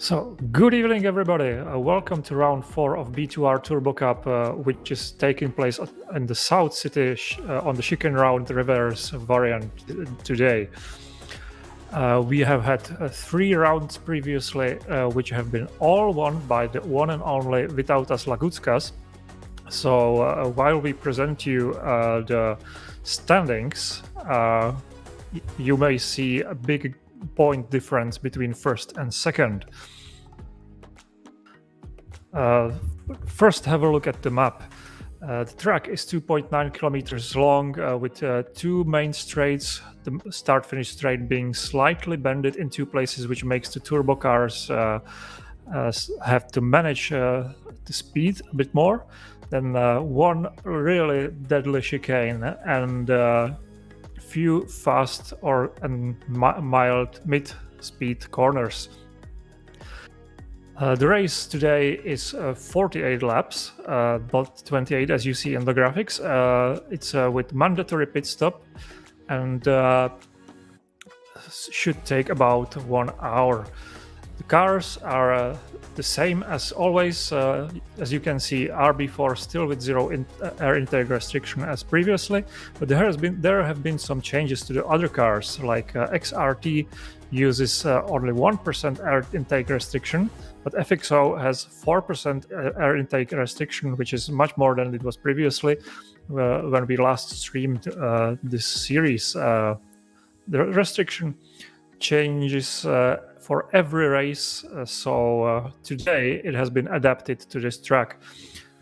So, good evening, everybody. Welcome to round 4 of B2R Turbo Cup, which is taking place in the South City on the Chicane round reverse variant today. We have had 3 rounds previously, which have been all won by the one and only Vytautas Lagutskas. So, while we present you the standings, you may see a big point difference between first and second. First, have a look at the map. The track is 2.9 kilometers long with 2 main straights, the start-finish straight being slightly bended in 2 places, which makes the turbo cars have to manage the speed a bit more. Then one really deadly chicane and few fast and mild mid-speed corners. The race today is 48 laps, but 28 as you see in the graphics. It's with mandatory pit stop and should take about 1 hour. The cars are the same as always. As you can see, RB4 still with 0 air intake restriction as previously, but there have been some changes to the other cars, like XRT uses only 1% air intake restriction, but FXO has 4% air intake restriction, which is much more than it was previously when we last streamed this series. The restriction changes for every race, so today it has been adapted to this track.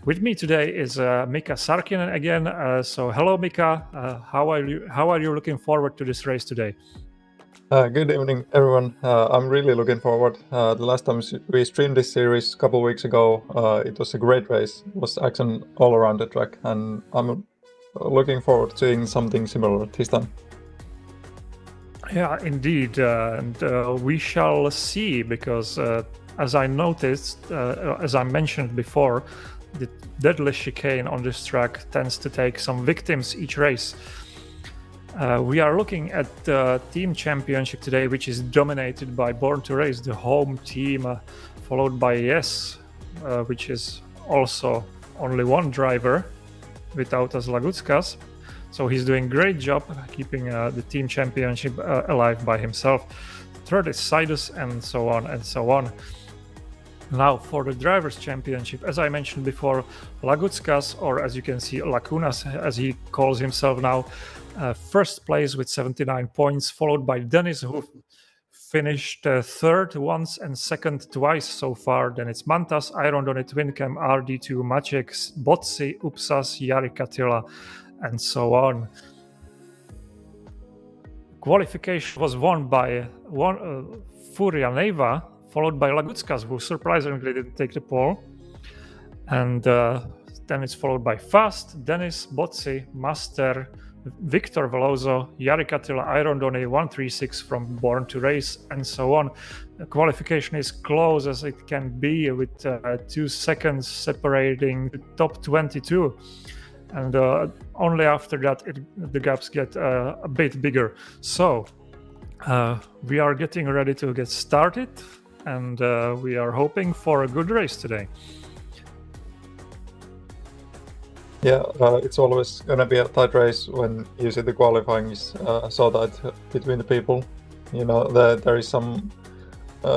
With me today is Miika Sarkinen again. So hello, Miika. How are you looking forward to this race today? Good evening, everyone. I'm really looking forward. The last time we streamed this series a couple of weeks ago, it was a great race. It was action all around the track, and I'm looking forward to seeing something similar this time. Yeah, indeed, and we shall see, because as I noticed, as I mentioned before, the deadly chicane on this track tends to take some victims each race. We are looking at the team championship today, which is dominated by Born to Race, the home team, followed by Yes, which is also only one driver, Vytautas Lagutskas. So he's doing a great job keeping the team championship alive by himself. Third is Sidus, and so on and so on. Now for the drivers' championship, as I mentioned before, Lagutskas, or as you can see, Lacunas, as he calls himself now, first place with 79 points, followed by Dennis, who finished third once and second twice so far. Then it's Mantas, Irondoni, Twincam, RD2, Maciek, Botsi, Upsas, Jari Katila, and so on. Qualification was won by Furia Neva, followed by Lagutskas, who surprisingly didn't take the pole. And then it's followed by Fast, Dennis, Botsi, Master, Victor Veloso, Jari Katila, Irondoni, 136 from Born to Race, and so on. The qualification is close as it can be, with 2 seconds separating the top 22. And only after that the gaps get a bit bigger. So we are getting ready to get started, and we are hoping for a good race today. Yeah, it's always going to be a tight race when you see the qualifying is so tight between the people. You know, there is some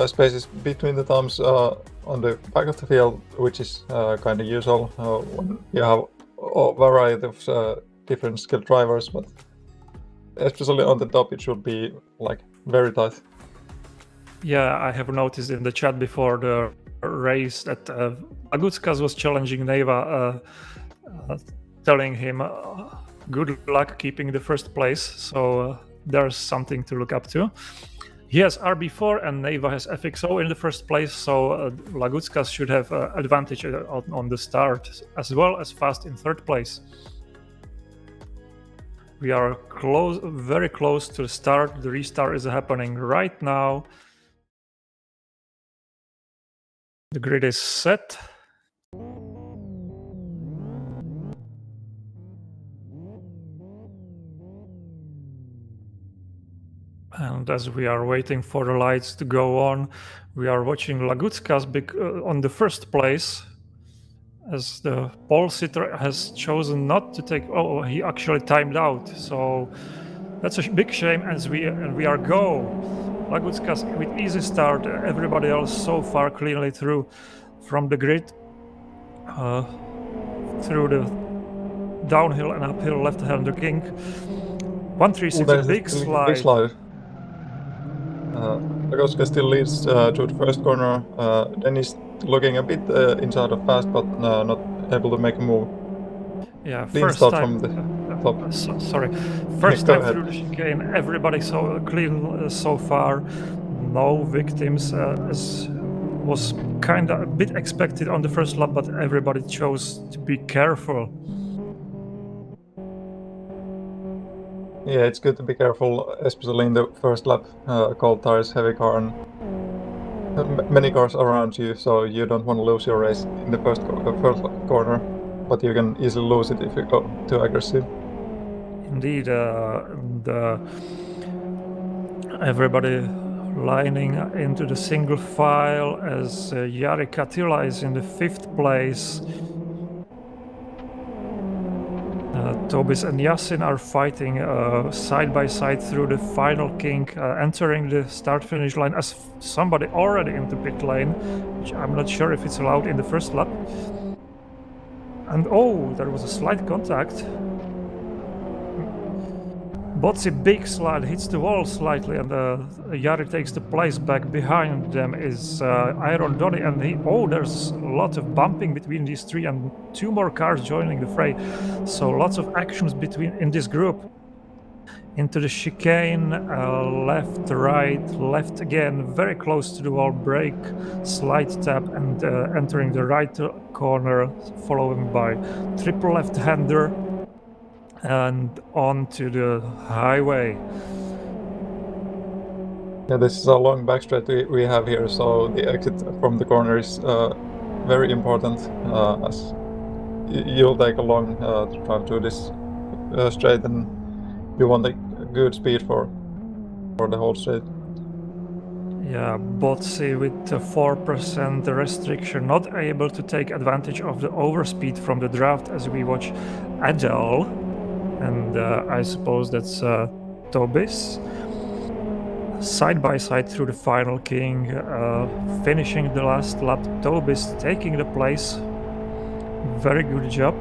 spaces between the times on the back of the field, which is kind of usual when you have a variety of different skilled drivers, but especially on the top it should be like very tight. Yeah, I have noticed in the chat before the race that Lagutskas was challenging Neva, telling him good luck keeping the first place, so there's something to look up to. He has RB4 and Neva has FXO in the first place, so Lagutskas should have advantage on the start, as well as Fast in third place. We are very close to the start. The restart is happening right now. The grid is set. And And as we are waiting for the lights to go on, we are watching Lagutskas on the first place, as the pole sitter has chosen not to take. Oh, he actually timed out. So that's a big shame. As we are go. Lagutskas with easy start. Everybody else so far cleanly through from the grid, through the downhill and uphill left-hander king. 136, big slide. Big slide. Lagutskas still leads to the first corner. Then he's looking a bit inside of fast, but not able to make a move. Yeah, Clean first start time. from the top. Sorry, first Go time ahead. through the chicane. Everybody so clean so far. No victims, as was kind of a bit expected on the first lap, but everybody chose to be careful. Yeah, it's good to be careful, especially in the first lap. Cold tires, heavy car, and many cars around you, so you don't want to lose your race in the first corner, but you can easily lose it if you go too aggressive. Indeed, everybody lining into the single file as Jari Katila is in the 5th place. Tobis and Yasin are fighting side by side through the final kink, entering the start-finish line as somebody already into pit lane, which I'm not sure if it's allowed in the first lap. And oh, there was a slight contact. Botsi big slide, hits the wall slightly, and Jari takes the place back. Behind them is Iron Donny, and there's a lot of bumping between these three, and 2 more cars joining the fray. So lots of actions in this group. Into the chicane, left, right, left again, very close to the wall, brake, slide tap, and entering the right corner, following by triple left-hander. And onto the highway. Yeah, this is a long backstretch we have here, so the exit from the corner is very important, as you'll take a long time to this straight, and you want a good speed for the whole straight. Yeah, Botsi with the 4% restriction, not able to take advantage of the overspeed from the draft as we watch Adele. And I suppose that's Tobis. Side by side through the final king, finishing the last lap. Tobis taking the place. Very good job.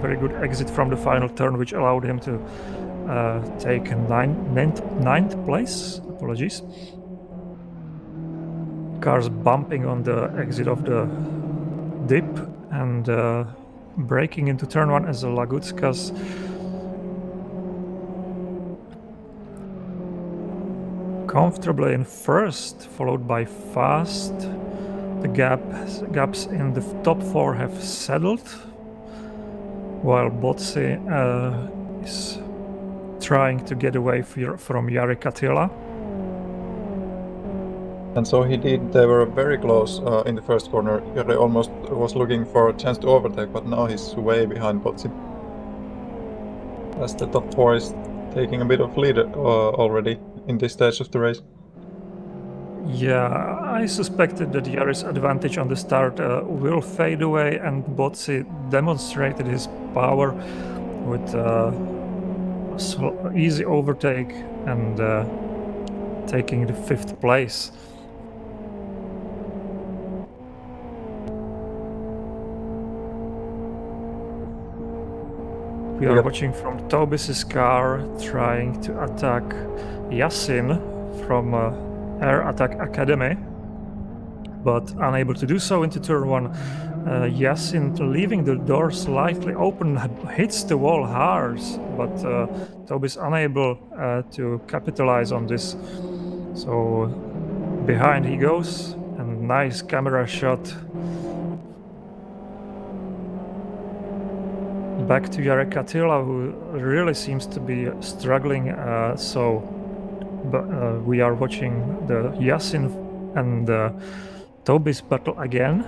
Very good exit from the final turn, which allowed him to take ninth place. Apologies. Cars bumping on the exit of the dip and braking into turn 1 as a Lagutskas. Comfortably in first, followed by fast. The gaps in the top 4 have settled, while Botsi is trying to get away from Jari Katila. And so he did. They were very close in the first corner. Jari almost was looking for a chance to overtake, but now he's way behind Botsi. As the top 4 is taking a bit of lead already in this stage of the race. Yeah, I suspected that Jari's advantage on the start will fade away, and Botsi demonstrated his power with easy overtake and taking the 5th place. We are watching from Tobis's car, trying to attack Yasin from Air Attack Academy, but unable to do so into turn 1. Yasin, leaving the door slightly open, hits the wall hard, but Tobis unable to capitalize on this. So behind he goes, and nice camera shot. Back to Jari Katila, who really seems to be struggling. We are watching the Yasin and Tobis battle again.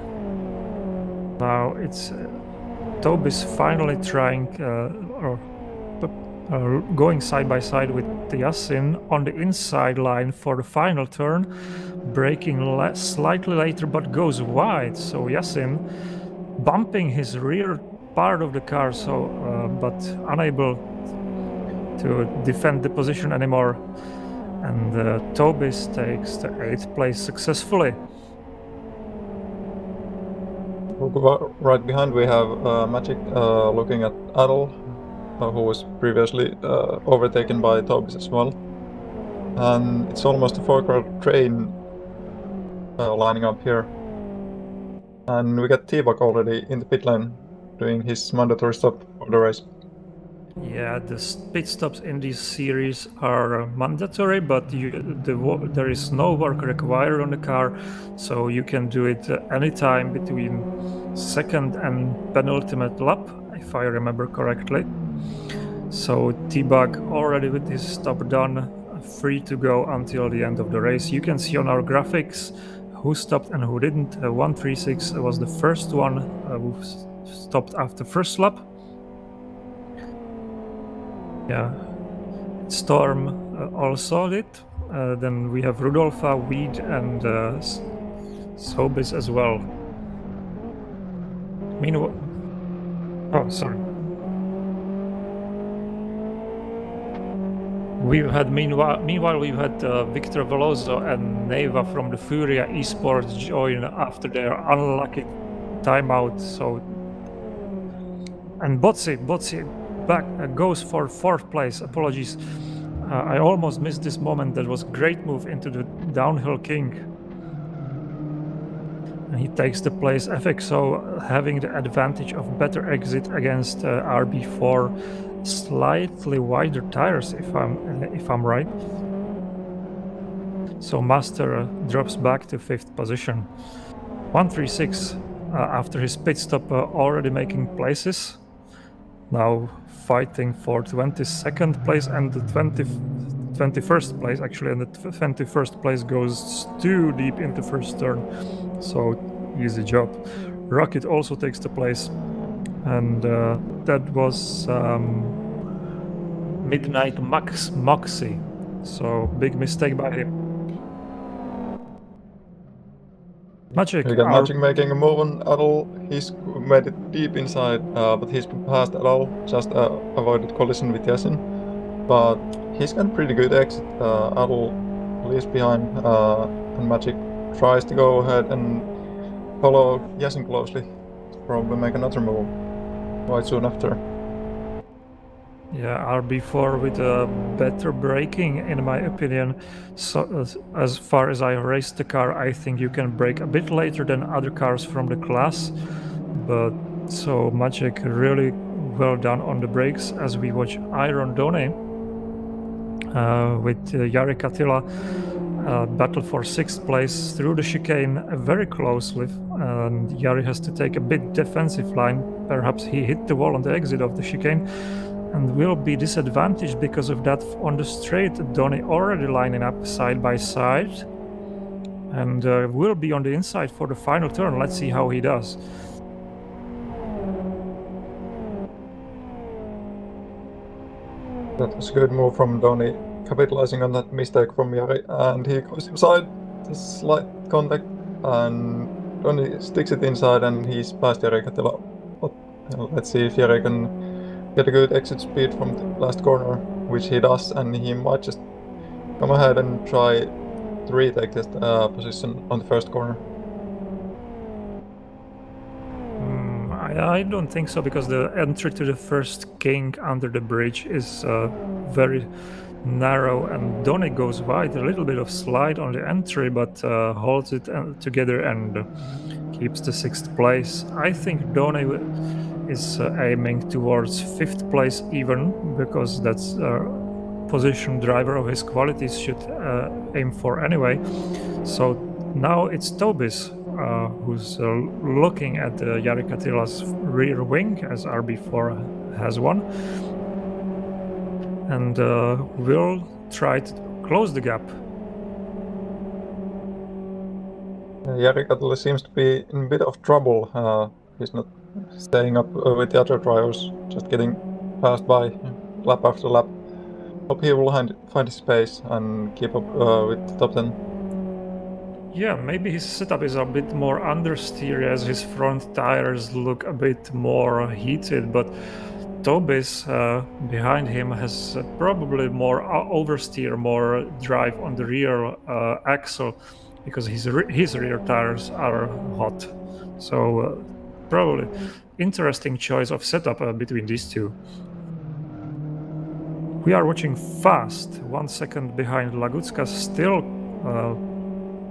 Now it's Tobis finally trying, or going side by side with Yasin on the inside line for the final turn, braking slightly later but goes wide. So Yasin bumping his rear part of the car, so but unable to defend the position anymore. And Tobis takes the 8th place successfully. Right behind we have Magic looking at Adel, who was previously overtaken by Tobis as well. And it's almost a 4-car train lining up here. And we got T-Bug already in the pit lane doing his mandatory stop for the race. Yeah, the pit stops in this series are mandatory, but there is no work required on the car, so you can do it anytime between second and penultimate lap, if I remember correctly. So T-Bug already with his stop done, free to go until the end of the race. You can see on our graphics who stopped and who didn't. 136 was the first one who stopped after first lap. Yeah, Storm also did. Then we have Rudolfa, Weed, and Sobis as well. Meanwhile, oh, sorry. Meanwhile, we've had Victor Veloso and Neva from the Furia Esports join after their unlucky timeout. So, and Botsi back goes for 4th place. Apologies, I almost missed this moment. That was a great move into the downhill king. And he takes the place. FXO having the advantage of better exit against RB4. Slightly wider tires, if I'm right. So Master drops back to 5th position. 136 after his pit stop already making places. Now fighting for 22nd place and the 21st place actually, and the 21st place goes too deep into first turn. So easy job. Rocket also takes the place. And that was Midnight Moxie. So big mistake by him. Magic. We got Magic making a move on Adel. He's made it deep inside, but he's passed Adel, just avoided collision with Yasin. But he's got pretty good exit. Adel leaves behind, and Magic tries to go ahead and follow Yasin closely. Probably make another move quite soon after. Yeah, RB4 with a better braking, in my opinion. So as far as I raced the car, I think you can brake a bit later than other cars from the class. But so Magic really well done on the brakes as we watch Iron Done with Jari Katila battle for 6th place through the chicane very closely. And Jari has to take a bit defensive line. Perhaps he hit the wall on the exit of the chicane and will be disadvantaged because of that on the straight. Donny already lining up side by side and will be on the inside for the final turn. Let's see how he does. That was a good move from Donny, capitalizing on that mistake from Jari, and he goes inside, a slight contact, and Donny sticks it inside and he's past Jari Katila. But let's see if Jari can get a good exit speed from the last corner, which he does, and he might just come ahead and try to retake this position on the first corner. I don't think so, because the entry to the first king under the bridge is very narrow, and Donny goes wide. A little bit of slide on the entry, but holds it together and keeps the 6th place. I think Donny is aiming towards 5th place even, because that's position driver of his qualities should aim for anyway. So now it's Tobis who's looking at Jari Katila's rear wing, as RB4 has one, and will try to close the gap. Jari Katila seems to be in a bit of trouble. He's not staying up with the other drivers, just getting passed by. lap after lap. Hope he will find his pace and keep up with the top 10. Yeah, maybe his setup is a bit more understeer as his front tires look a bit more heated, but Tobis behind him has probably more oversteer, more drive on the rear axle because his rear tires are hot. So probably interesting choice of setup between these two. We are watching fast, 1 second behind Lagutskas, still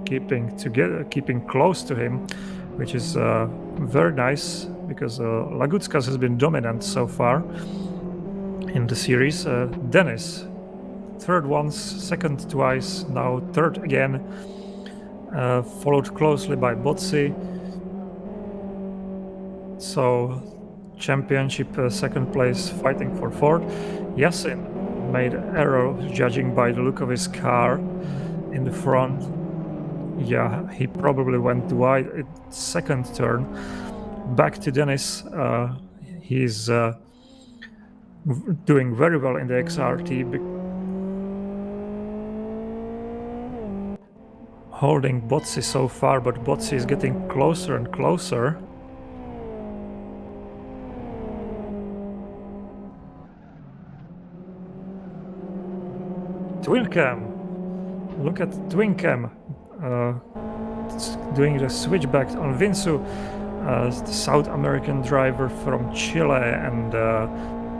keeping close to him, which is very nice because Lagutskas has been dominant so far in the series. Dennis, third once, second twice, now third again, followed closely by Botsi. So championship second place fighting for fourth. Yasin made error judging by the look of his car in the front. Yeah, he probably went wide at second turn. Back to Dennis. He's doing very well in the XRT. Holding Botsi so far, but Botsi is getting closer and closer. Twin Cam. Look at Twin Cam. Doing the switchback on Vinsu, the South American driver from Chile, and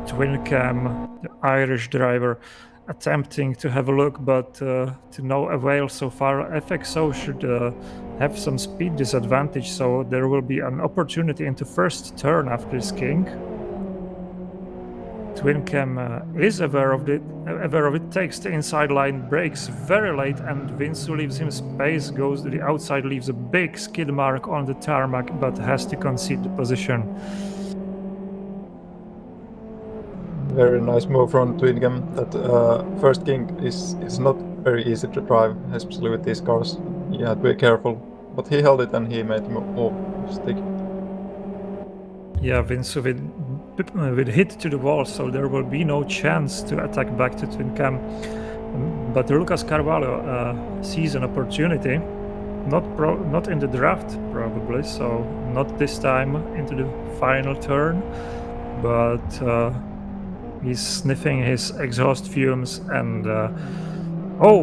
Twin Cam, the Irish driver, attempting to have a look, but to no avail so far. FXO should have some speed disadvantage, so there will be an opportunity into first turn after this king. Twin Cam is aware of it, takes the inside line, brakes very late, and Vinsu leaves him space, goes to the outside, leaves a big skid mark on the tarmac, but has to concede the position. Very nice move from Twin Cam. That first king is not very easy to drive, especially with these cars. You have to be careful, but he held it and he made the stick. Yeah, Vinsu with hit to the wall, so there will be no chance to attack back to Twin Cam. But Lucas Carvalho sees an opportunity, not in the draft probably, so not this time into the final turn, but he's sniffing his exhaust fumes and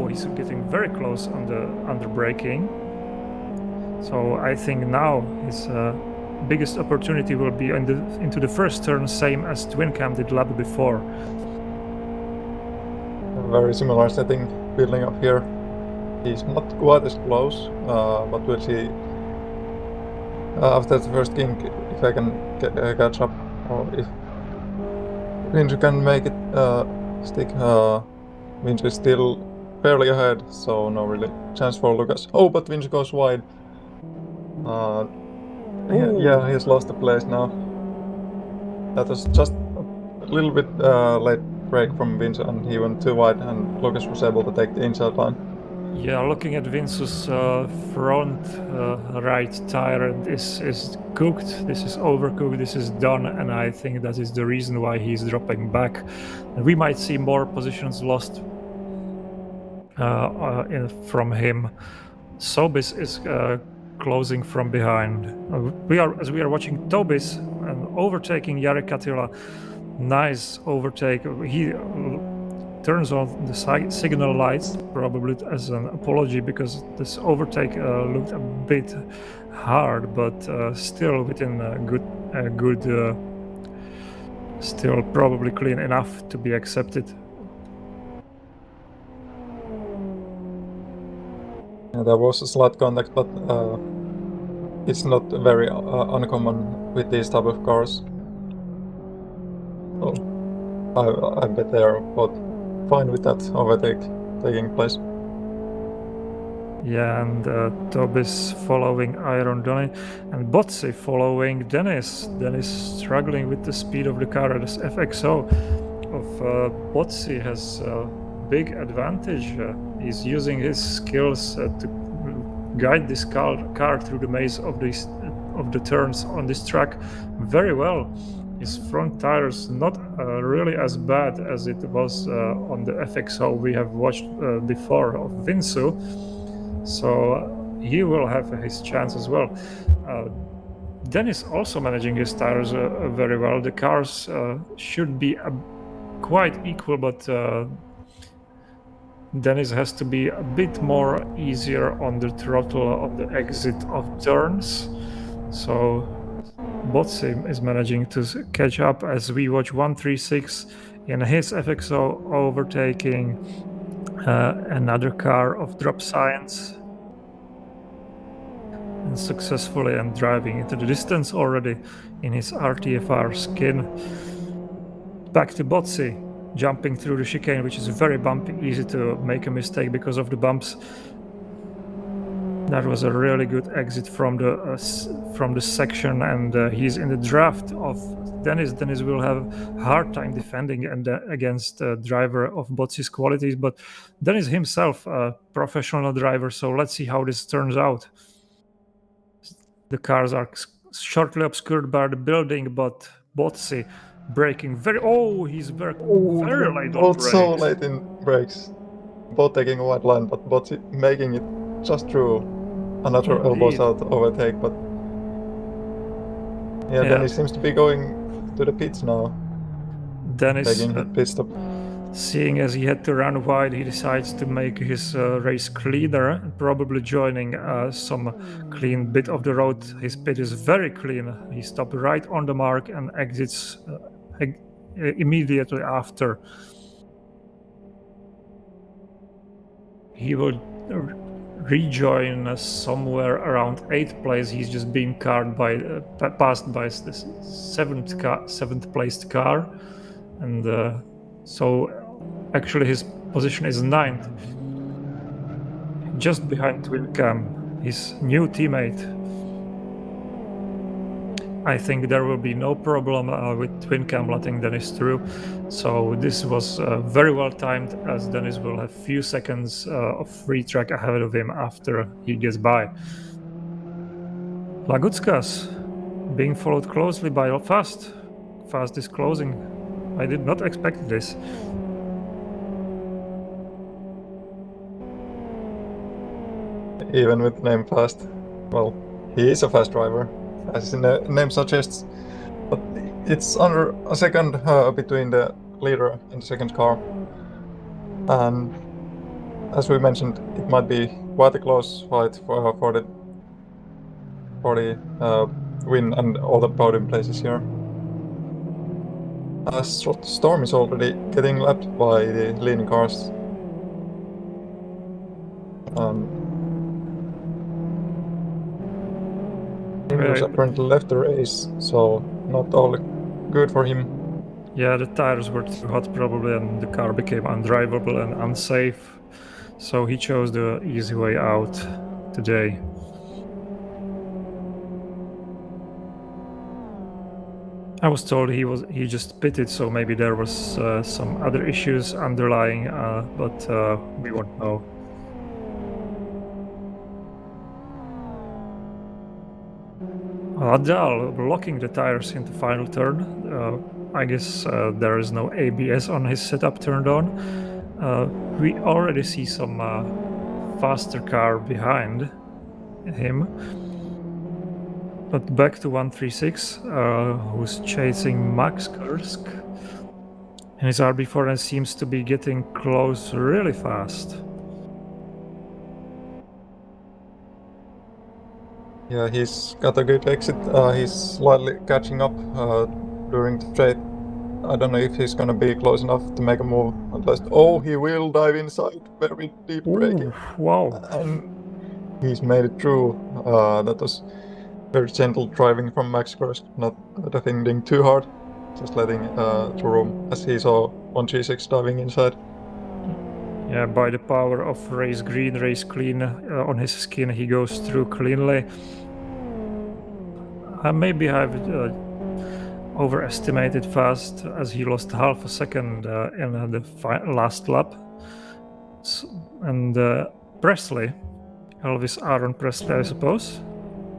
he's getting very close on the under braking. So I think now his biggest opportunity will be into the first turn, same as Twin Cam did lap before. A very similar setting building up here. He's not quite as close, but we'll see after the first king if I can catch up, or if Vinsu can make it stick. Vinsu is still fairly ahead, so no really chance for Lucas. Oh, but Vinsu goes wide. Yeah, he's lost the place now. That was just a little bit late break from Vinsu, and he went too wide, and Lucas was able to take the inside line. Yeah, looking at Vinsu's front right tire, this is cooked, this is overcooked, this is done, and I think that is the reason why he's dropping back. And we might see more positions lost from him. Sobis is closing from behind. We are watching Tobis and overtaking Jari Katila. Nice overtake. He turns on the signal lights, probably as an apology, because this overtake looked a bit hard, but still within a good, still probably clean enough to be accepted. Yeah, there was a slight contact, but it's not very uncommon with these type of cars. So I bet they are both fine with that overtake taking place. Yeah, and Tobis following Iron Donny, and Botsi following Dennis. Dennis struggling with the speed of the car. This FXO of Botsi has big advantage. He's using his skills to guide this car through the maze of the turns on this track very well. His front tires not really as bad as it was on the FXO we have watched before of Vinsu, so he will have his chance as well. Dennis also managing his tires very well. The cars should be quite equal, but Dennis has to be a bit more easier on the throttle on the exit of turns. So Botsi is managing to catch up as we watch 136 in his FXO overtaking another car of Drop Science and successfully and driving into the distance already in his RTFR skin. Back to Botsi, jumping through the chicane, which is very bumpy, easy to make a mistake because of the bumps. That was a really good exit from the section, and he's in the draft of Dennis. Dennis will have a hard time defending and against the driver of Botsi's qualities, but Dennis himself a professional driver, so let's see how this turns out. The cars are shortly obscured by the building, but Botsi braking he's very late on both brakes. so late in brakes. Both taking a wide line, but both making it just through another elbows out overtake. But yeah, Dennis seems to be going to the pits now. Dennis taking his pit stop. Seeing as he had to run wide, he decides to make his race cleaner, probably joining some clean bit of the road. His pit is very clean. He stopped right on the mark and exits immediately after. He will rejoin somewhere around 8th place. He's just being passed by the 7th placed car, and so actually his position is 9th, just behind Twin Cam, his new teammate. I think there will be no problem with Twin Cam letting Dennis through. So this was very well timed, as Dennis will have few seconds of free track ahead of him after he gets by. Lagutskas being followed closely by Fast. Fast is closing. I did not expect this. Even with the name Fast. Well, he is a fast driver, as the name suggests. But it's under a second between the leader and the second car. And as we mentioned, it might be quite a close fight for the win and all the podium places here. Storm is already getting lapped by the leading cars. He apparently left the race, so not all good for him. Yeah, the tires were too hot probably, and the car became undrivable and unsafe. So he chose the easy way out today. I was told he just pitted, so maybe there was some other issues underlying, but we won't know. Adal blocking the tires into final turn. I guess there is no ABS on his setup turned on. We already see some faster car behind him. But back to 136, who's chasing Max Kursk. And his RB4 seems to be getting close really fast. Yeah, he's got a good exit. He's slightly catching up during the straight. I don't know if he's gonna be close enough to make a move. Unless, he will dive inside. Very deep braking. Wow. And he's made it through. That was very gentle driving from Max Kursk, not defending too hard, just letting through room, as he saw 1G6 diving inside. Yeah, by the power of race green, race clean on his skin, he goes through cleanly. Maybe I've overestimated Fast, as he lost half a second in the last lap. And Presley, Elvis Aaron Presley, I suppose,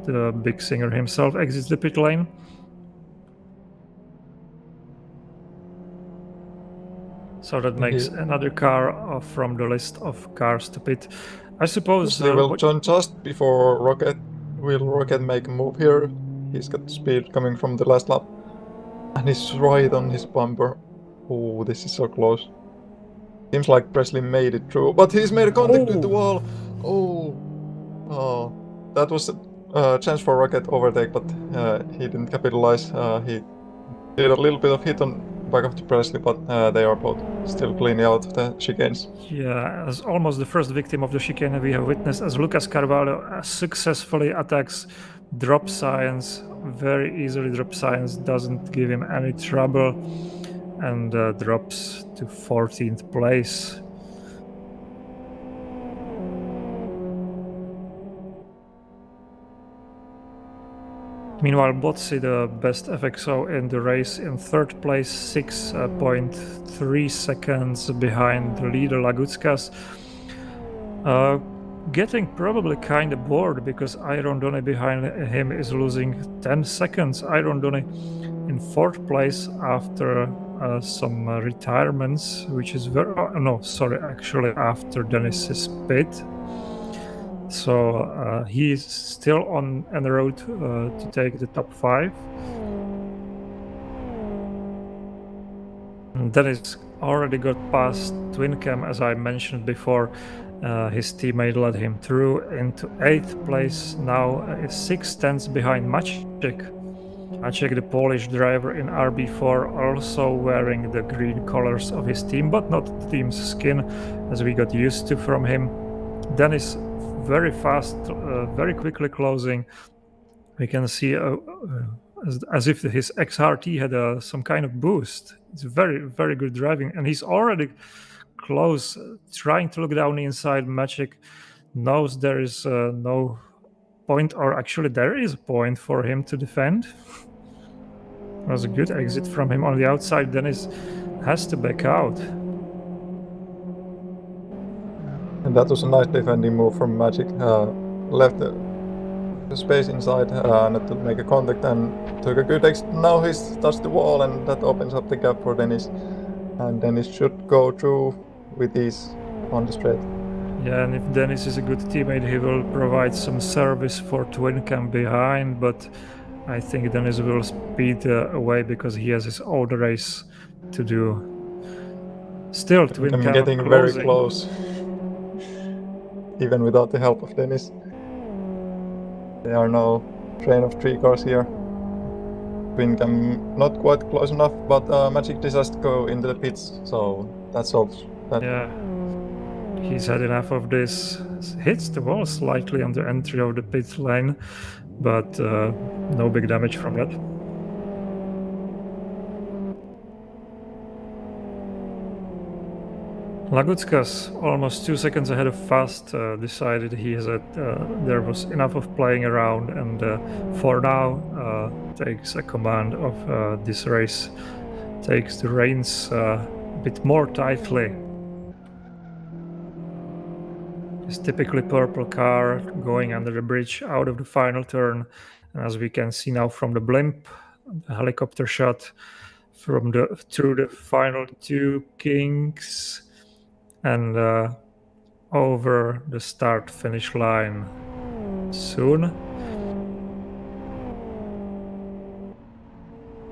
the big singer himself, exits the pit lane. So that makes another car from the list of cars to pit. I suppose They will join just before Rocket. Will Rocket make a move here? He's got speed coming from the last lap. And he's right on his bumper. Oh, this is so close. Seems like Presley made it through, but he's made a contact with the wall. Oh, that was a chance for Rocket overtake, but he didn't capitalize. He did a little bit of hit on back of the Presley, but they are both still cleanly out of the chicanes. Yeah, as almost the first victim of the chicane we have witnessed, as Lucas Carvalho successfully attacks drop science, very easily. Drop science doesn't give him any trouble and drops to 14th place. Meanwhile, Botsi, the best FXO in the race, in third place, 6.3 seconds behind the leader Lagutskas. Getting probably kind of bored because Iron Donny behind him is losing 10 seconds. Iron Donny in fourth place after some retirements, which is actually after Dennis's pit. So he's still on the road to take the top 5. And Dennis already got past Twin Cam, as I mentioned before. His teammate led him through into 8th place. Now is 6 tenths behind Maciek. Maciek, the Polish driver in RB4, also wearing the green colors of his team, but not the team's skin, as we got used to from him. Dennis very fast, very quickly closing. We can see as if his XRT had some kind of boost. It's very, very good driving, and he's already close, trying to look down the inside. Maciek knows there is no point, or actually there is a point for him to defend. It was a good exit from him on the outside. Dennis has to back out. And that was a nice defending move from Maciek. Left the space inside not to make a contact and took a good exit. Now he's touched the wall, and that opens up the gap for Dennis. And Dennis should go through with ease on the straight. Yeah, and if Dennis is a good teammate, he will provide some service for Twin Cam behind, but I think Dennis will speed away because he has his own race to do. Still, Twin Cam getting closing. Very close. Even without the help of Dennis. There are no train of 3 cars here. Twin Cam not quite close enough, but Maciek decides to go into the pits, so that solves that. Yeah, he's had enough of this. Hits the wall slightly on the entry of the pit lane, but no big damage from that. Lagutskas, almost 2 seconds ahead of Fast, decided there was enough of playing around, and for now takes a command of this race, takes the reins a bit more tightly. His typically purple car going under the bridge out of the final turn, and as we can see now from the blimp, the helicopter shot from through the final 2 kinks and over the start-finish line soon.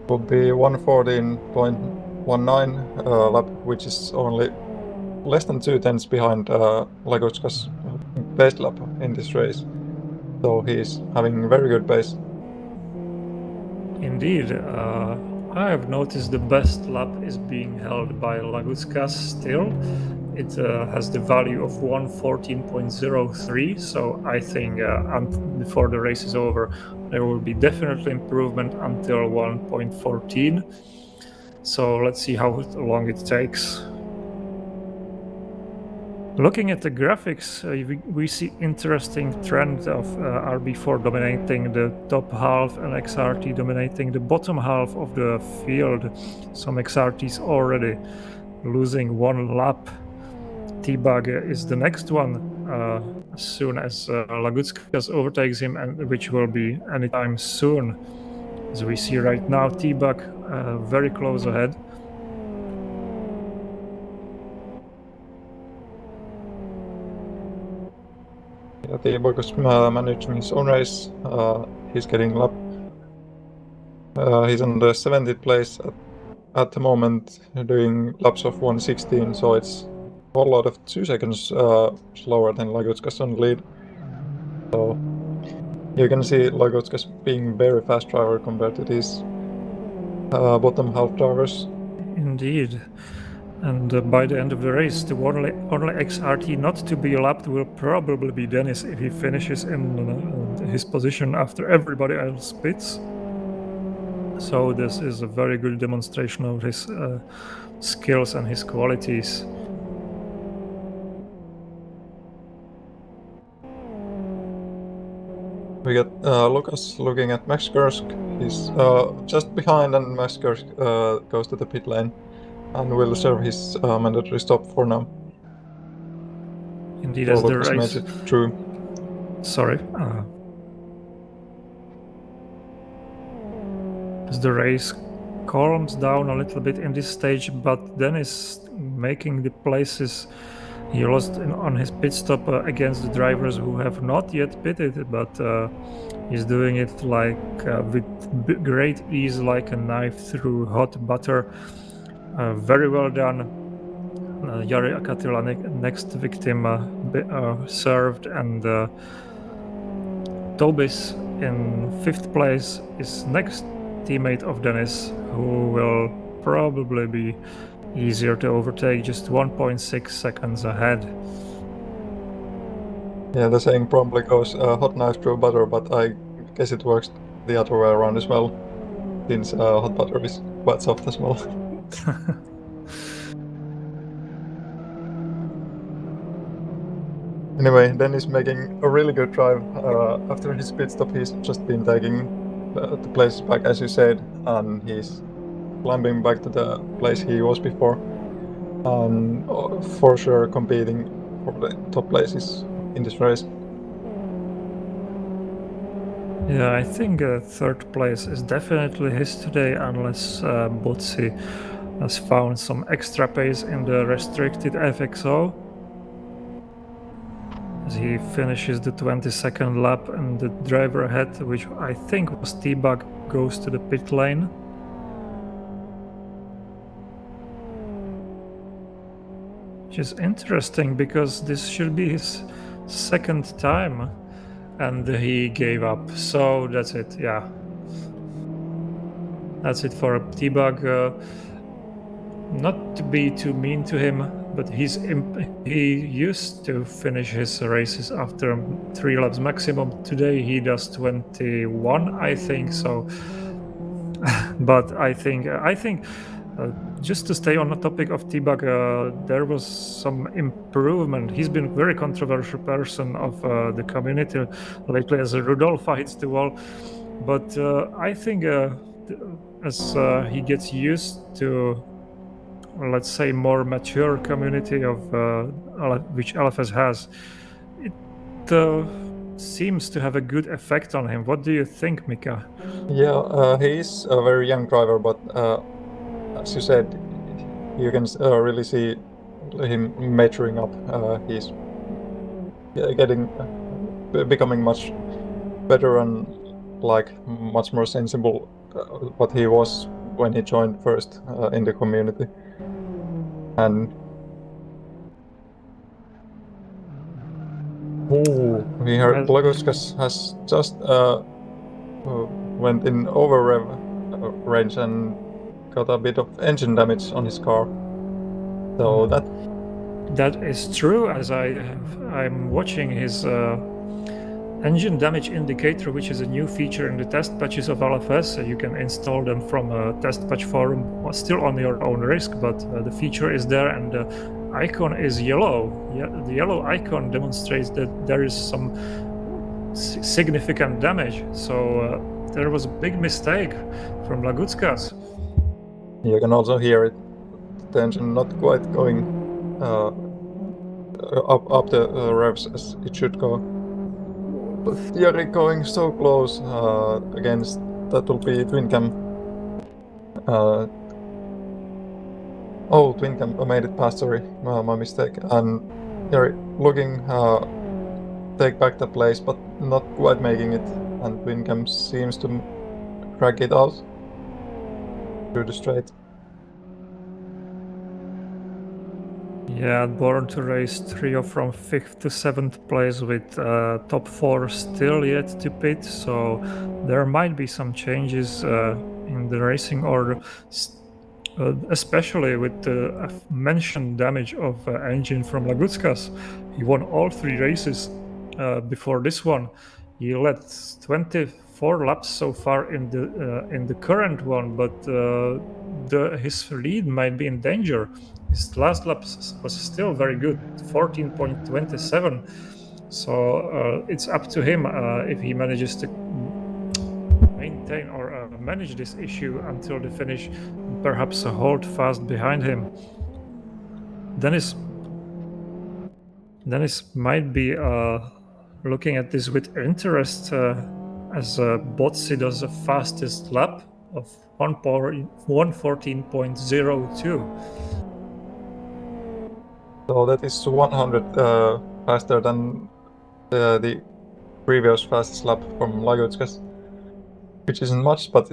Will be 114.19 lap, which is only less than 2 tenths behind Lagutskas' best lap in this race. So he's having very good pace. Indeed, I have noticed the best lap is being held by Lagutskas still. It has the value of 114.03, so I think before the race is over, there will be definitely improvement until 1.14. So let's see how long it takes. Looking at the graphics, we see interesting trend of RB4 dominating the top half and XRT dominating the bottom half of the field. Some XRTs already losing 1 lap. T-Bug is the next one as soon as Lagutskas overtakes him, and which will be anytime soon. As we see right now, T-Bug very close ahead. T-Bug was managing his own race. He's getting lap. He's on the 70th place at the moment, doing laps of 1:16, so it's a whole lot of 2 seconds slower than Lagutskas on lead. So you can see Lagutskas being very fast driver compared to these bottom half drivers. Indeed. And by the end of the race, the only XRT not to be lapped will probably be Dennis if he finishes in his position after everybody else pits. So this is a very good demonstration of his skills and his qualities. We got Lucas looking at Max Gersk. He's just behind, and Max Gersk goes to the pit lane and will serve his mandatory stop for now. Indeed, as the Lucas race... made it through. Sorry. As the race calms down a little bit in this stage, but Dennis making the places. He lost on his pit stop against the drivers who have not yet pitted, but he's doing it like with great ease, like a knife through hot butter. Very well done. Jari Akatila, next victim, served, and Tobis in 5th place is next teammate of Dennis, who will probably be easier to overtake, just 1.6 seconds ahead. Yeah, the saying probably goes hot knife through butter, but I guess it works the other way around as well, since hot butter is quite soft as well. Anyway, Dennis making a really good drive. After his pit stop, he's just been taking the place back, as you said, and he's climbing back to the place he was before, and for sure competing for the top places in this race. Yeah, I think 3rd place is definitely his today, unless Botsi has found some extra pace in the restricted FXO. As he finishes the 22nd lap, and the driver ahead, which I think was T-Bug, goes to the pit lane. Which is interesting, because this should be his 2nd time, and he gave up. So that's it, yeah. That's it for T-Bug. Not to be too mean to him, but he used to finish his races after 3 laps maximum. Today he does 21, I think. So, but I think. Just to stay on the topic of T-Bug, there was some improvement. He's been a very controversial person of the community lately, as Rudolph hits the wall. But I think as he gets used to, let's say, more mature community of which LFS has, it seems to have a good effect on him. What do you think, Miika? Yeah, he's a very young driver, but as you said, you can really see him maturing up. He's becoming much better and like much more sensible what he was when he joined first in the community. And we heard Lagutskas has just went in over rev range and got a bit of engine damage on his car. So that is true, as I'm watching his engine damage indicator, which is a new feature in the test patches of LFS. You can install them from a test patch forum, still on your own risk, but the feature is there, and the icon is yellow. Yeah, the yellow icon demonstrates that there is some significant damage. So there was a big mistake from Lagutskas. You can also hear it. The engine not quite going up the revs as it should go. But Jari going so close against, that will be twin cam. Twin cam made it past, sorry, my mistake. And Jari looking take back the place, but not quite making it. And Wincam seems to drag it out through the straight. Yeah, Born to Race trio from 5th to 7th place with top 4 still yet to pit, so there might be some changes in the racing order, especially with the mentioned damage of engine from Lagutskas. He won all 3 races before this one. He led 24 laps so far in the current one, but his lead might be in danger. His last lap was still very good, 14.27. So it's up to him if he manages to maintain or manage this issue until the finish, perhaps hold fast behind him. Dennis might be looking at this with interest as Botsi does the fastest lap of 1:14.02. So that is 100 faster than the previous fastest lap from Lagutskas, which isn't much, but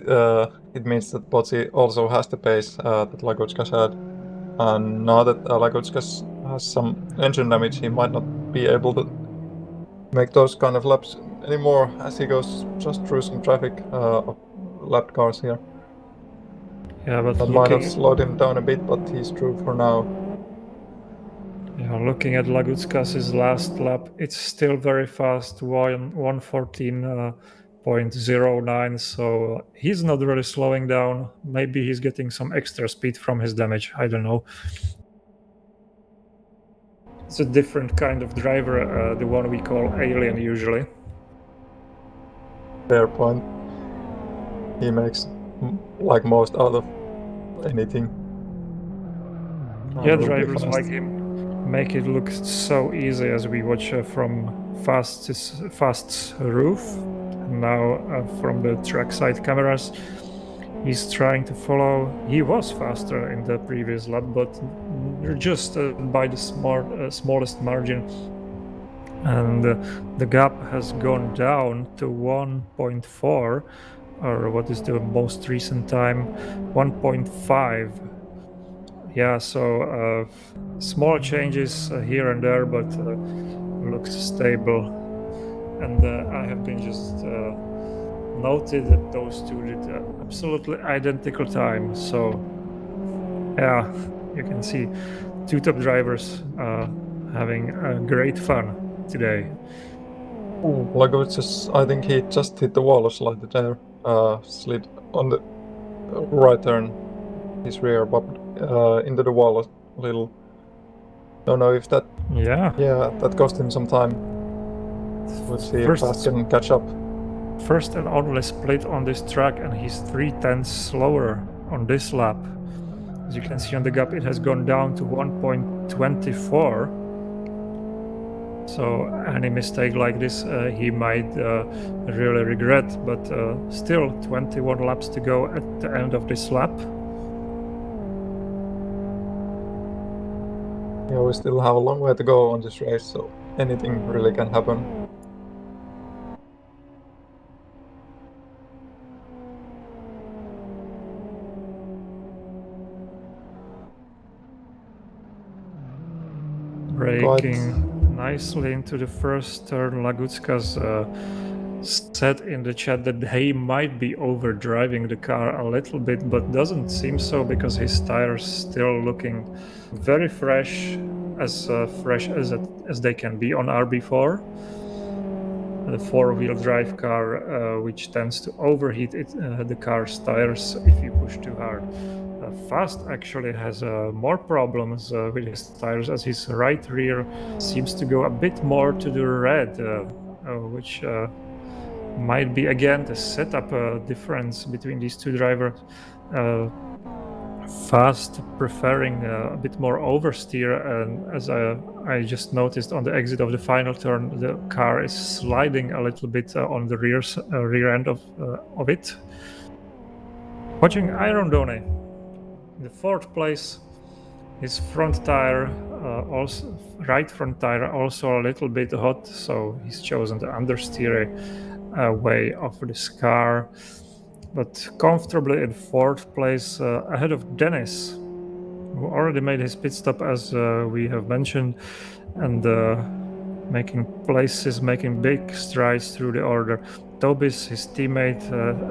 it means that Botsi also has the pace that Lagutskas had. And now that Lagutskas has some engine damage, he might not be able to make those kind of laps anymore as he goes just through some traffic of lapped cars here. Yeah, but that might have slowed him down a bit, but he's through for now. Yeah, looking at Lagutskas' last lap, it's still very fast, 1:14.09, so he's not really slowing down. Maybe he's getting some extra speed from his damage, I don't know. It's a different kind of driver, the one we call Alien usually. Fair point. He makes like most out of anything. Yeah, drivers like him make it look so easy as we watch from Fast's roof. Now from the trackside cameras, he's trying to follow. He was faster in the previous lap, but just by the smallest margin. And the gap has gone down to 1.4, or what is the most recent time? 1.5. Yeah, so small changes here and there, but looks stable. And I have been just noted that those two did absolutely identical time. So yeah, you can see two top drivers having great fun today. Lagutskas, I think he just hit the wall slightly there, slid on the right turn, his rear bumped into the wall a little. Don't know if that... Yeah, that cost him some time. Let's see if Fast can catch up. First and only split on this track, and he's 0.3 slower on this lap. As you can see on the gap, it has gone down to 1.24. So any mistake like this he might really regret, but still 21 laps to go at the end of this lap. Yeah, we still have a long way to go on this race, so anything really can happen. Braking nicely into the first turn. Lagutskas said in the chat that he might be overdriving the car a little bit, but doesn't seem so because his tires still looking very fresh as they can be on RB4. The four-wheel drive car, which tends to overheat the car's tires if you push too hard. Fast actually has more problems with his tires, as his right rear seems to go a bit more to the red, which might be again the setup difference between these two drivers. Fast preferring a bit more oversteer, and as I just noticed on the exit of the final turn, the car is sliding a little bit on the rear end of it. Watching Iron Donny. In the fourth place, his front tire also right front tire also a little bit hot, so he's chosen the understeer way of this car, but comfortably in fourth place ahead of Dennis, who already made his pit stop, as we have mentioned, and making places, making big strides through the order. Tobis, his teammate,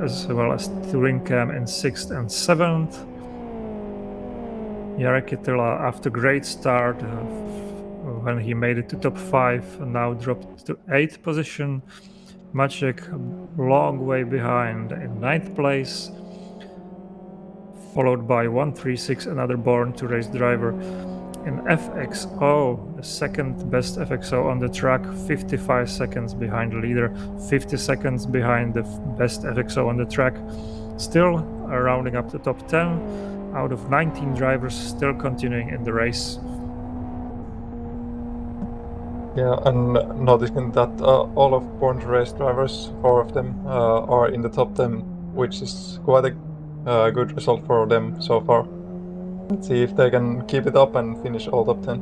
as well as Turincam in 6th and 7th. Jari Kitila, after great start, when he made it to top 5, now dropped to 8th position. Maciek, long way behind, in 9th place, followed by 136, another Born to Race driver. In FXO, the second best FXO on the track, 55 seconds behind the leader, 50 seconds behind the best FXO on the track. Still rounding up the top 10 out of 19 drivers, still continuing in the race. Yeah, and noticing that all of Born to Race drivers, 4 of them, are in the top 10, which is quite a good result for them so far. Let's see if they can keep it up and finish all top 10.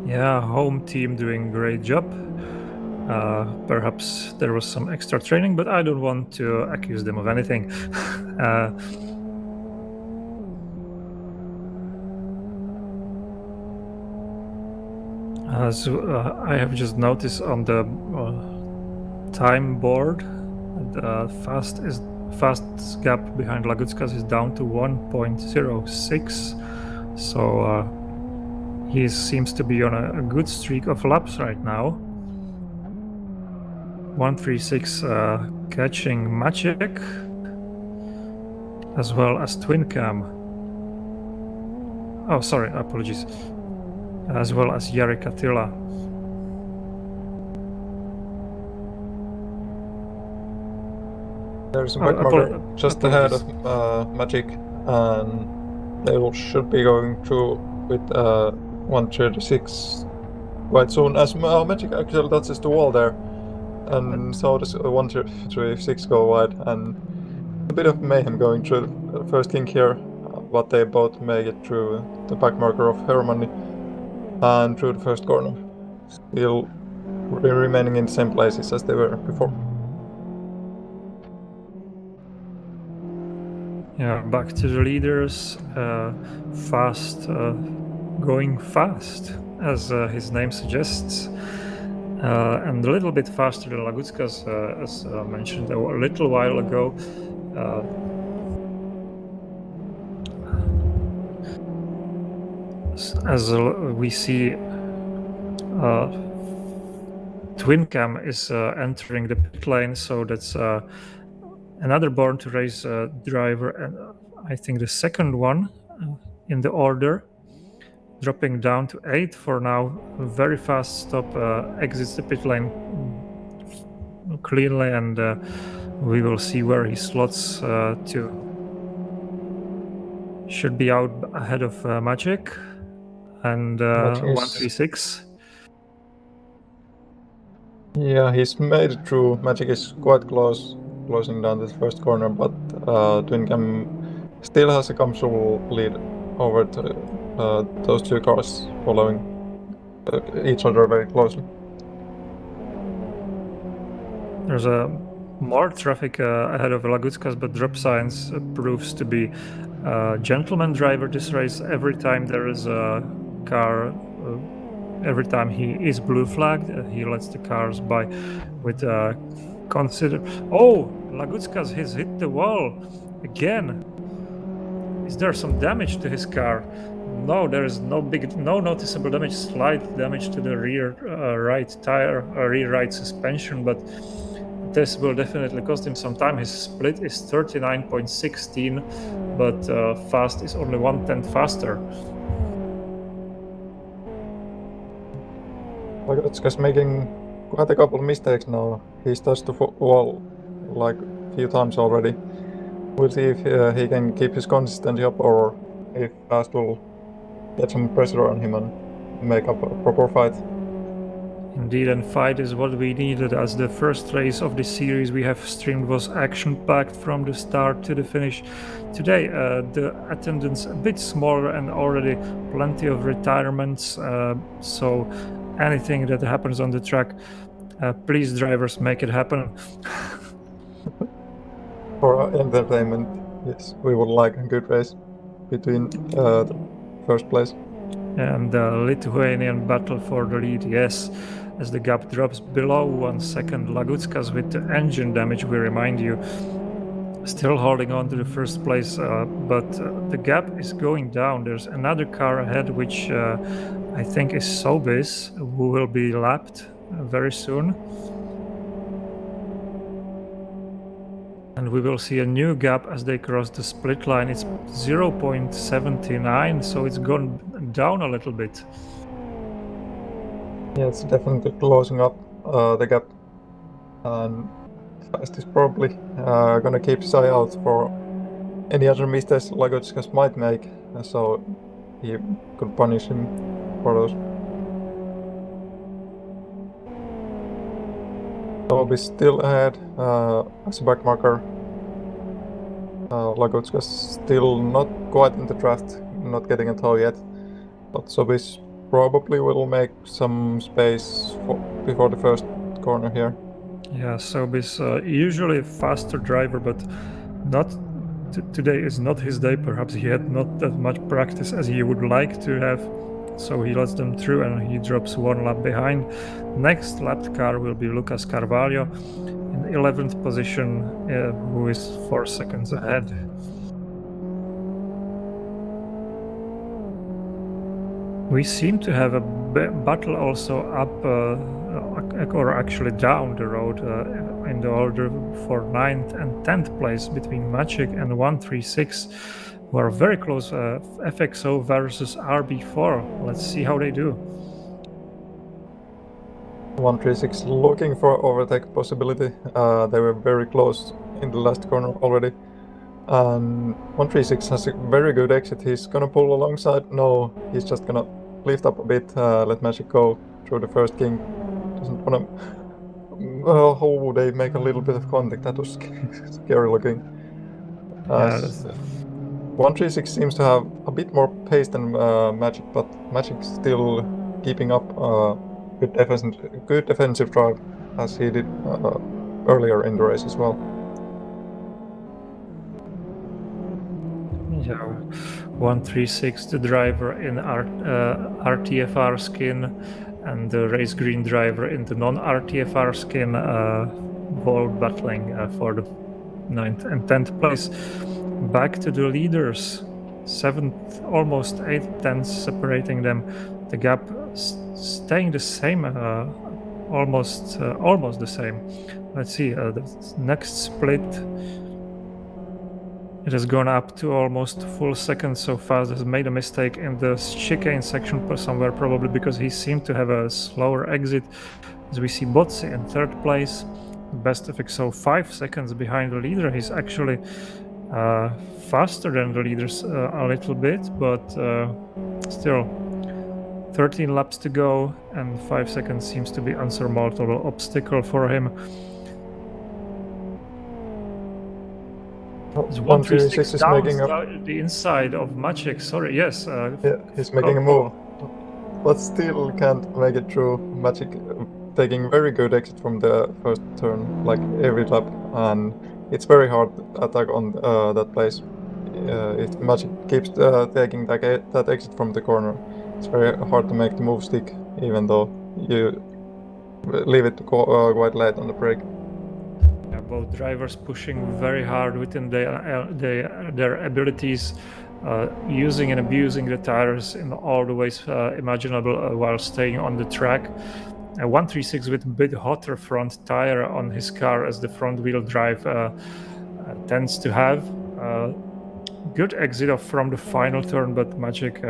Yeah, home team doing great job. Perhaps there was some extra training, but I don't want to accuse them of anything. As I have just noticed on the time board, the fast gap behind Lagutskas is down to 1.06, so he seems to be on a good streak of laps right now. 136 catching Maciek, as well as Twincam. Oh, sorry, apologies. As well as Jari Kitila. There's a back marker just ahead of Magic, and they should be going through with 136 quite soon. As Magic actually touches the wall there, and so does 136 go wide, and a bit of mayhem going through the first kink here, but they both make it through the back marker of Hermanni and through the first corner, still remaining in the same places as they were before. Yeah, back to the leaders. Fast, going fast, as his name suggests, and a little bit faster than Lagutskas, as mentioned a little while ago. As we see, Twincam is entering the pit lane, so that's another Born to Race driver, and I think the second one in the order, dropping down to 8 for now. A very fast stop, exits the pit lane cleanly, and we will see where he slots to. Should be out ahead of Maciek and 136. Yeah, he's made it through. Magic is quite close, closing down the first corner, but Twincam still has a comfortable lead over those two cars, following each other very closely. There's more traffic ahead of Lagutskas, but drop signs proves to be a gentleman driver this race. Every time there is a car, every time he is blue flagged, he lets the cars by with consider. Oh, Lagutskas has hit the wall again. Is there some damage to his car? No, there is no noticeable damage. Slight damage to the rear right tire, rear right suspension, but this will definitely cost him some time. His split is 39.16, but fast is only 1/10 faster. Lagutskas making quite a couple of mistakes now. He's touched the wall like a few times already. We'll see if he can keep his consistency up, or if Fast will get some pressure on him and make up a proper fight. Indeed, and fight is what we needed, as the first race of the series we have streamed was action-packed from the start to the finish. Today, the attendance a bit smaller and already plenty of retirements, so anything that happens on the track, please drivers, make it happen. For our entertainment, yes, we would like a good race between the first place. And the Lithuanian battle for the lead, yes, as the gap drops below 1 second. Lagutskas with the engine damage, we remind you, still holding on to the first place, but the gap is going down. There's another car ahead, which I think is Sobis, who will be lapped very soon. And we will see a new gap as they cross the split line. It's 0.79, so it's gone down a little bit. Yeah, it's definitely closing up the gap, and Fast is probably gonna keep his eye out for any other mistakes Lagutskas might make, so he could punish him for those. Tob is still ahead as a backmarker. Lagutskas still not quite in the draft, not getting a tow yet, but Sobis probably will make some space before the first corner here. Yeah, Sobis usually a faster driver, but not today is not his day. Perhaps he had not that much practice as he would like to have, so he lets them through and he drops 1 lap behind. Next lapped car will be Lucas Carvalho in 11th position, who is 4 seconds ahead. We seem to have a battle also up or actually down the road in the order for 9th and 10th place between Maciek and 136, who are very close. FXO versus RB4. Let's see how they do. 136 looking for overtake possibility. They were very close in the last corner already. And 136 has a very good exit. He's gonna pull alongside. No, he's just gonna lift up a bit, let Magic go through the first king. Doesn't wanna. Oh, they make a little bit of contact. That was scary looking. 136 seems to have a bit more pace than Magic, but Magic still keeping up good defensive drive as he did earlier in the race as well. Yeah, 136, the driver in RTFR skin, and the race green driver in the non-RTFR skin, both battling for the 9th and 10th place. Back to the leaders, 7th, almost 8th, 10th separating them. The gap staying the same, almost the same. Let's see, the next split. It has gone up to almost full second so fast. Has made a mistake in the chicane section somewhere, probably because he seemed to have a slower exit. As we see Botsi in 3rd place, best FXO 5 seconds behind the leader. He's actually faster than the leaders a little bit, but still 13 laps to go, and 5 seconds seems to be an unsurmountable obstacle for him. 136 is making the inside of Maciek. Sorry, yes. Yeah, he's making a move, but still can't make it through. Maciek taking very good exit from the first turn, like every lap, and it's very hard to attack on that place. If Maciek keeps taking that exit from the corner, it's very hard to make the move stick, even though you leave it quite late on the break. Both drivers pushing very hard within their abilities, using and abusing the tires in all the ways imaginable while staying on the track. 136 with a bit hotter front tire on his car, as the front wheel drive tends to have. Good exit from the final turn, but Maciek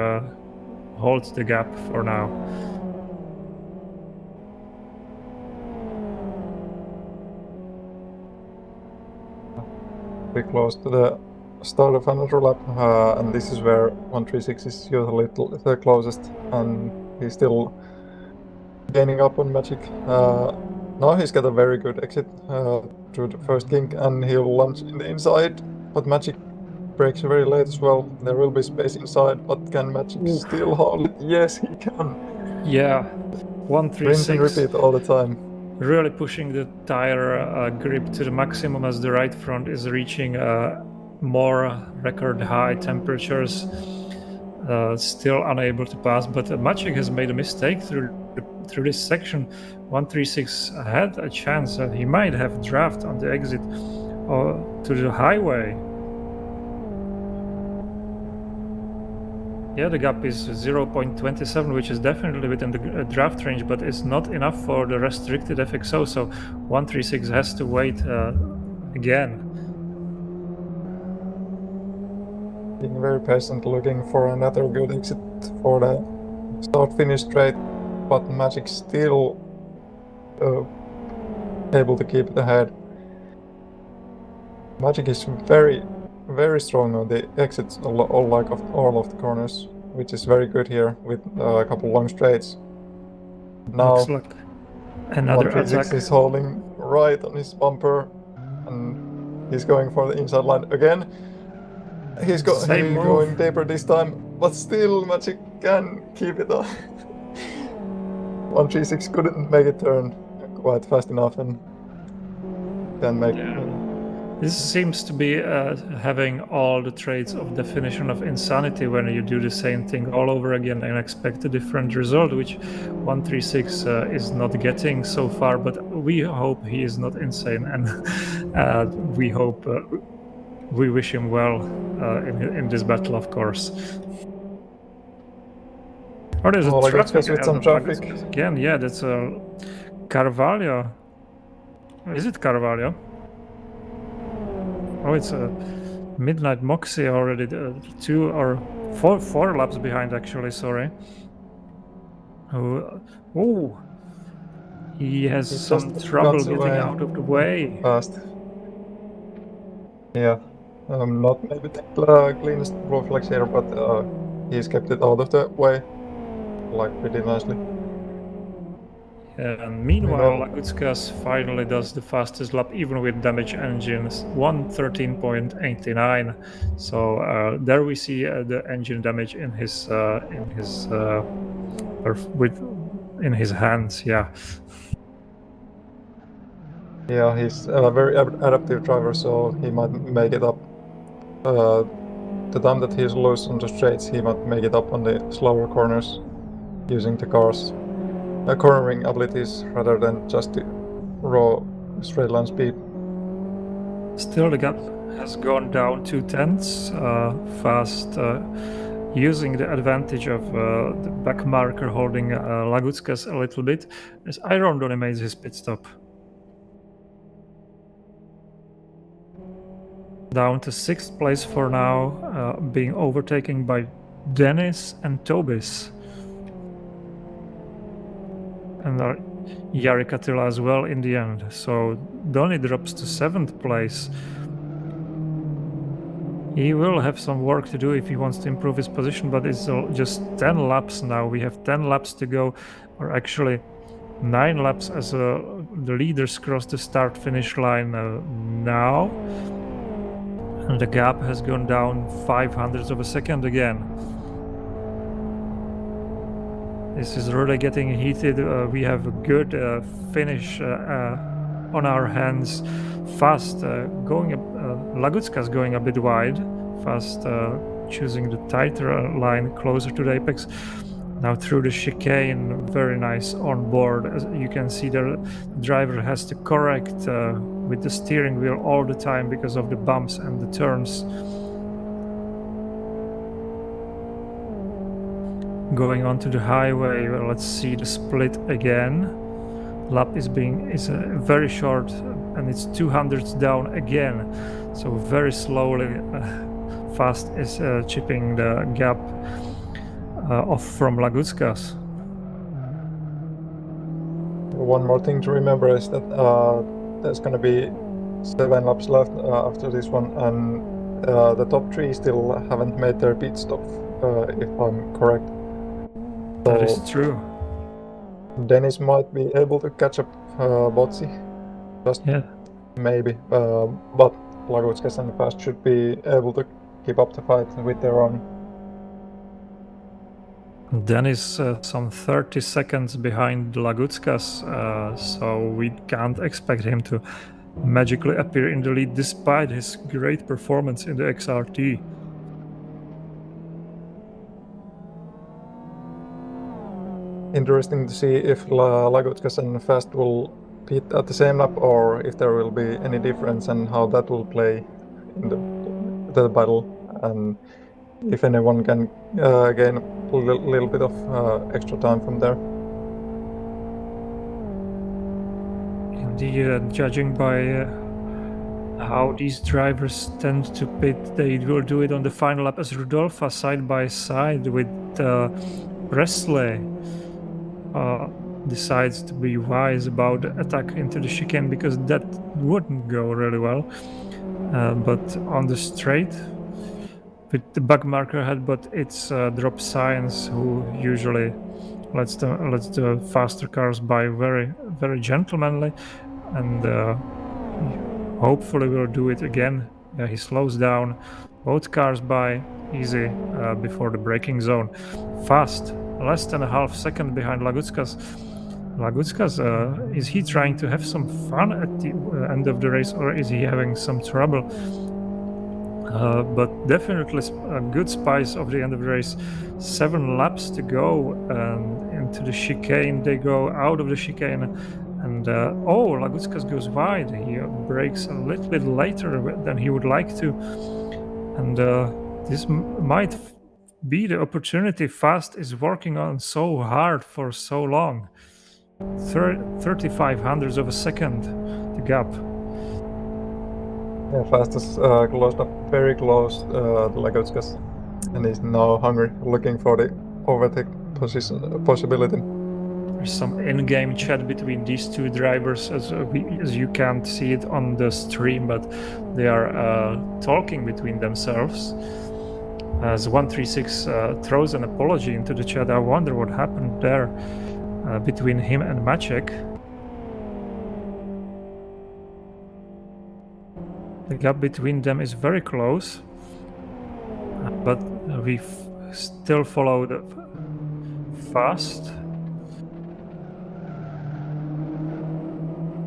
holds the gap for now. Pretty close to the start of another lap, and this is where 136 is usually the closest, and he's still gaining up on Magic. Now he's got a very good exit through the first kink, and he'll launch in the inside, but Magic breaks very late as well. There will be space inside, but can Magic still hold it? Yes, he can. Yeah, 1 3 Rinse and 6. repeat all the time. Really pushing the tire grip to the maximum as the right front is reaching more record high temperatures. Still unable to pass, but Magic has made a mistake through this section. 136 had a chance that he might have draft on the exit to the highway. Yeah, the gap is 0.27, which is definitely within the draft range, but it's not enough for the restricted FXO, so 136 has to wait again. Being very patient, looking for another good exit for the start-finish straight, but Magic still able to keep it ahead. Magic is very, very strong on the exits, all of the corners, which is very good here with a couple long straights. Now, looks like another 136 attack is holding right on his bumper, and he's going for the inside line again. He's going deeper this time, but still Magic can keep it on. 136 couldn't make it turn quite fast enough and can make it. This seems to be having all the traits of definition of insanity when you do the same thing all over again and expect a different result, which 136 is not getting so far, but we hope he is not insane, and we hope we wish him well in this battle, of course. Oh, there's a traffic with some traffic again. Yeah, that's Carvalho. Is it Carvalho? Oh, it's a Midnight Moxie already. 2 or 4 laps behind, actually. Sorry. Oh, he has some trouble getting out of the way. Fast. Yeah, not maybe the cleanest blue flags here, but he's kept it out of the way, like pretty nicely. And meanwhile, Lagutskas finally does the fastest lap, even with damaged engines, 1:13.89. So there we see the engine damage in his hands. Yeah. Yeah, he's a very adaptive driver, so he might make it up. The time that he's loose on the straights, he might make it up on the slower corners, using the car's cornering abilities rather than just the raw straight line speed. Still, the gap has gone down 2/10 fast, using the advantage of the back marker holding Lagutskas a little bit, as Iron only made his pit stop. Down to 6th place for now, being overtaken by Dennis and Tobis. And Jari Katila as well in the end. So Donny drops to 7th place. He will have some work to do if he wants to improve his position, but it's just 10 laps now. We have 10 laps to go, or actually 9 laps as the leaders cross the start-finish line now. And the gap has gone down 0.05 of a second again. This is really getting heated. We have a good finish on our hands. Fast Lagutskas going a bit wide. Fast choosing the tighter line closer to the apex. Now through the chicane, very nice on board. As you can see, the driver has to correct with the steering wheel all the time because of the bumps and the turns. Going onto the highway, well, let's see the split again. Lap is very short, and it's 200s down again. So very slowly, Fast is chipping the gap off from Lagutskas. One more thing to remember is that there's going to be 7 laps left after this one, and the top 3 still haven't made their pit stop, if I'm correct. That is true. Dennis might be able to catch up Botsi, just Yeah. maybe, but Lagutskas and Fast should be able to keep up the fight with their own. Dennis some 30 seconds behind Lagutskas, so we can't expect him to magically appear in the lead despite his great performance in the XRT. Interesting to see if Lagutskas and Fast will pit at the same lap or if there will be any difference and how that will play in the battle, and if anyone can gain a little bit of extra time from there. Indeed, judging by how these drivers tend to pit, they will do it on the final lap as Rudolfa side by side with Presley decides to be wise about the attack into the chicane, because that wouldn't go really well. But on the straight with the bug marker ahead, but it's Drop Science who usually lets the faster cars by very, very gentlemanly, and hopefully will do it again. He slows down both cars by easy before the braking zone. Fast, less than a half second behind Lagutskas. Lagutskas, is he trying to have some fun at the end of the race, or is he having some trouble? But definitely a good spice of the end of the race. 7 laps to go into the chicane. They go out of the chicane, and Lagutskas goes wide. He brakes a little bit later than he would like to, and this might be the opportunity Fast is working on so hard for so long. 35 hundredths of a second, the gap. Yeah, Fast is closed up very close to Lagutskas, and he's now hungry, looking for the overtake possibility. There's some in-game chat between these two drivers, as you can't see it on the stream, but they are talking between themselves. As 136 throws an apology into the chat, I wonder what happened there between him and Maciek. The gap between them is very close, but we still follow the Fast,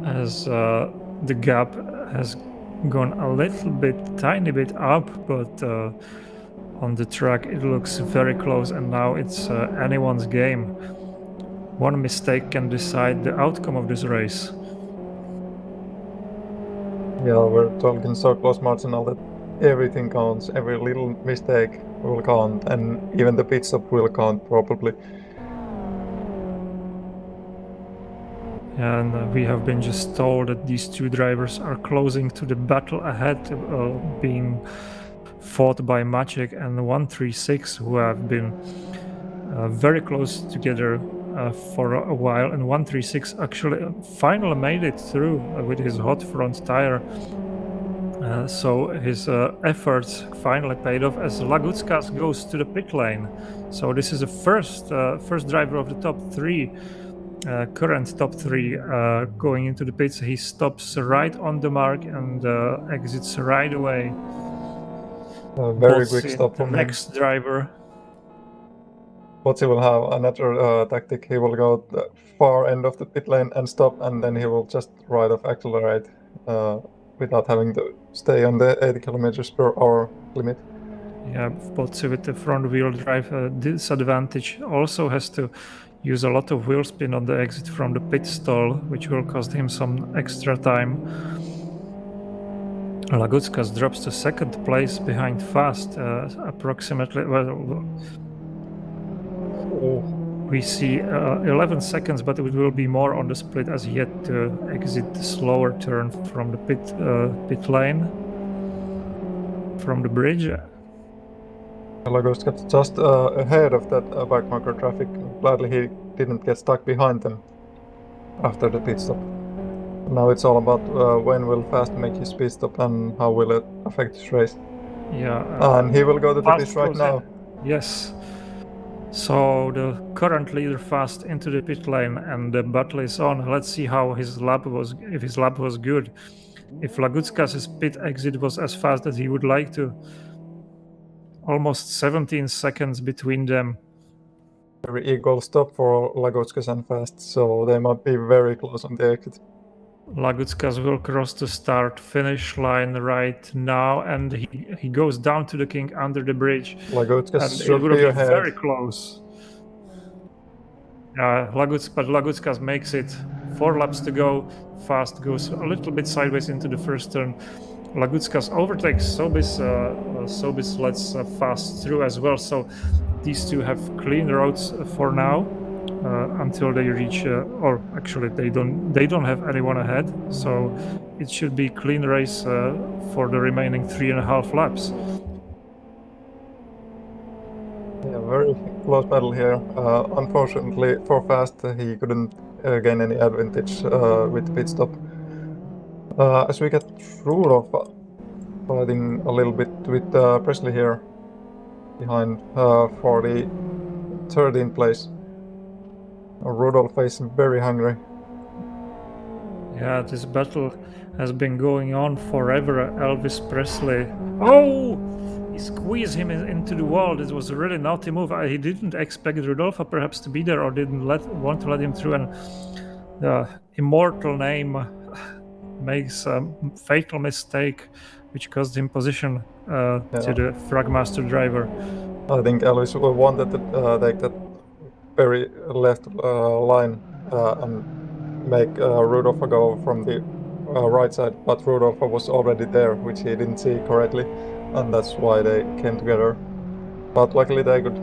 as the gap has gone a little bit, tiny bit up, but on the track it looks very close, and now it's anyone's game. One mistake can decide the outcome of this race. Yeah, we're talking so close marginal that everything counts, every little mistake will count, and even the pit stop will count probably. And we have been just told that these two drivers are closing to the battle ahead, being fought by Maciek and 136, who have been very close together for a while, and 136 actually finally made it through with his hot front tire. So his efforts finally paid off as Lagutskas goes to the pit lane. So this is the first driver of the top 3, current top 3, going into the pits. He stops right on the mark and exits right away. Very quick stop from next driver. Botsi will have another tactic. He will go to the far end of the pit lane and stop, and then he will just right off accelerate without having to stay on the 80 kilometers per hour limit. Yeah, Botsi with the front wheel drive disadvantage also has to use a lot of wheel spin on the exit from the pit stall, which will cost him some extra time. Lagutskas drops to 2nd place behind Fast, approximately. We see 11 seconds, but it will be more on the split as he had to exit the slower turn from the pit lane, from the bridge. Lagutskas just ahead of that backmarker traffic. Gladly he didn't get stuck behind them after the pit stop. Now it's all about when will Fast make his pit stop and how will it affect his race. Yeah. And he will go to the pit right now. Yes. So the current leader fast into the pit lane, and the battle is on. Let's see how his lap was. If his lap was good, if Lagutskas' pit exit was as fast as he would like to. Almost 17 seconds between them. Very equal stop for Lagutskas and Fast, so they might be very close on the exit. Lagutskas will cross the start-finish line right now, and he goes down to the king under the bridge. Lagutskas It should would be be ahead. very close. But Lagutskas makes it. 4 laps to go. Fast goes a little bit sideways into the first turn. Lagutskas overtakes Sobis. Sobis lets Fast through as well. So these two have clean roads for now. Until they reach, or actually they don't have anyone ahead, so it should be clean race for the remaining 3.5 laps. Yeah, very close battle here. Unfortunately for Fast, he couldn't gain any advantage with the pit stop. As we get Rudolph fighting a little bit with Presley here behind for the 13th place. Rudolph is very hungry. Yeah, this battle has been going on forever. Elvis Presley. Oh! He squeezed him into the wall. This was a really naughty move. He didn't expect Rudolph perhaps to be there, or didn't want to let him through. And the immortal name makes a fatal mistake, which cost him position to the Fragmaster driver. I think Elvis wanted to take that very left line and make Rudolph go from the right side, but Rudolph was already there, which he didn't see correctly, and that's why they came together. But luckily they could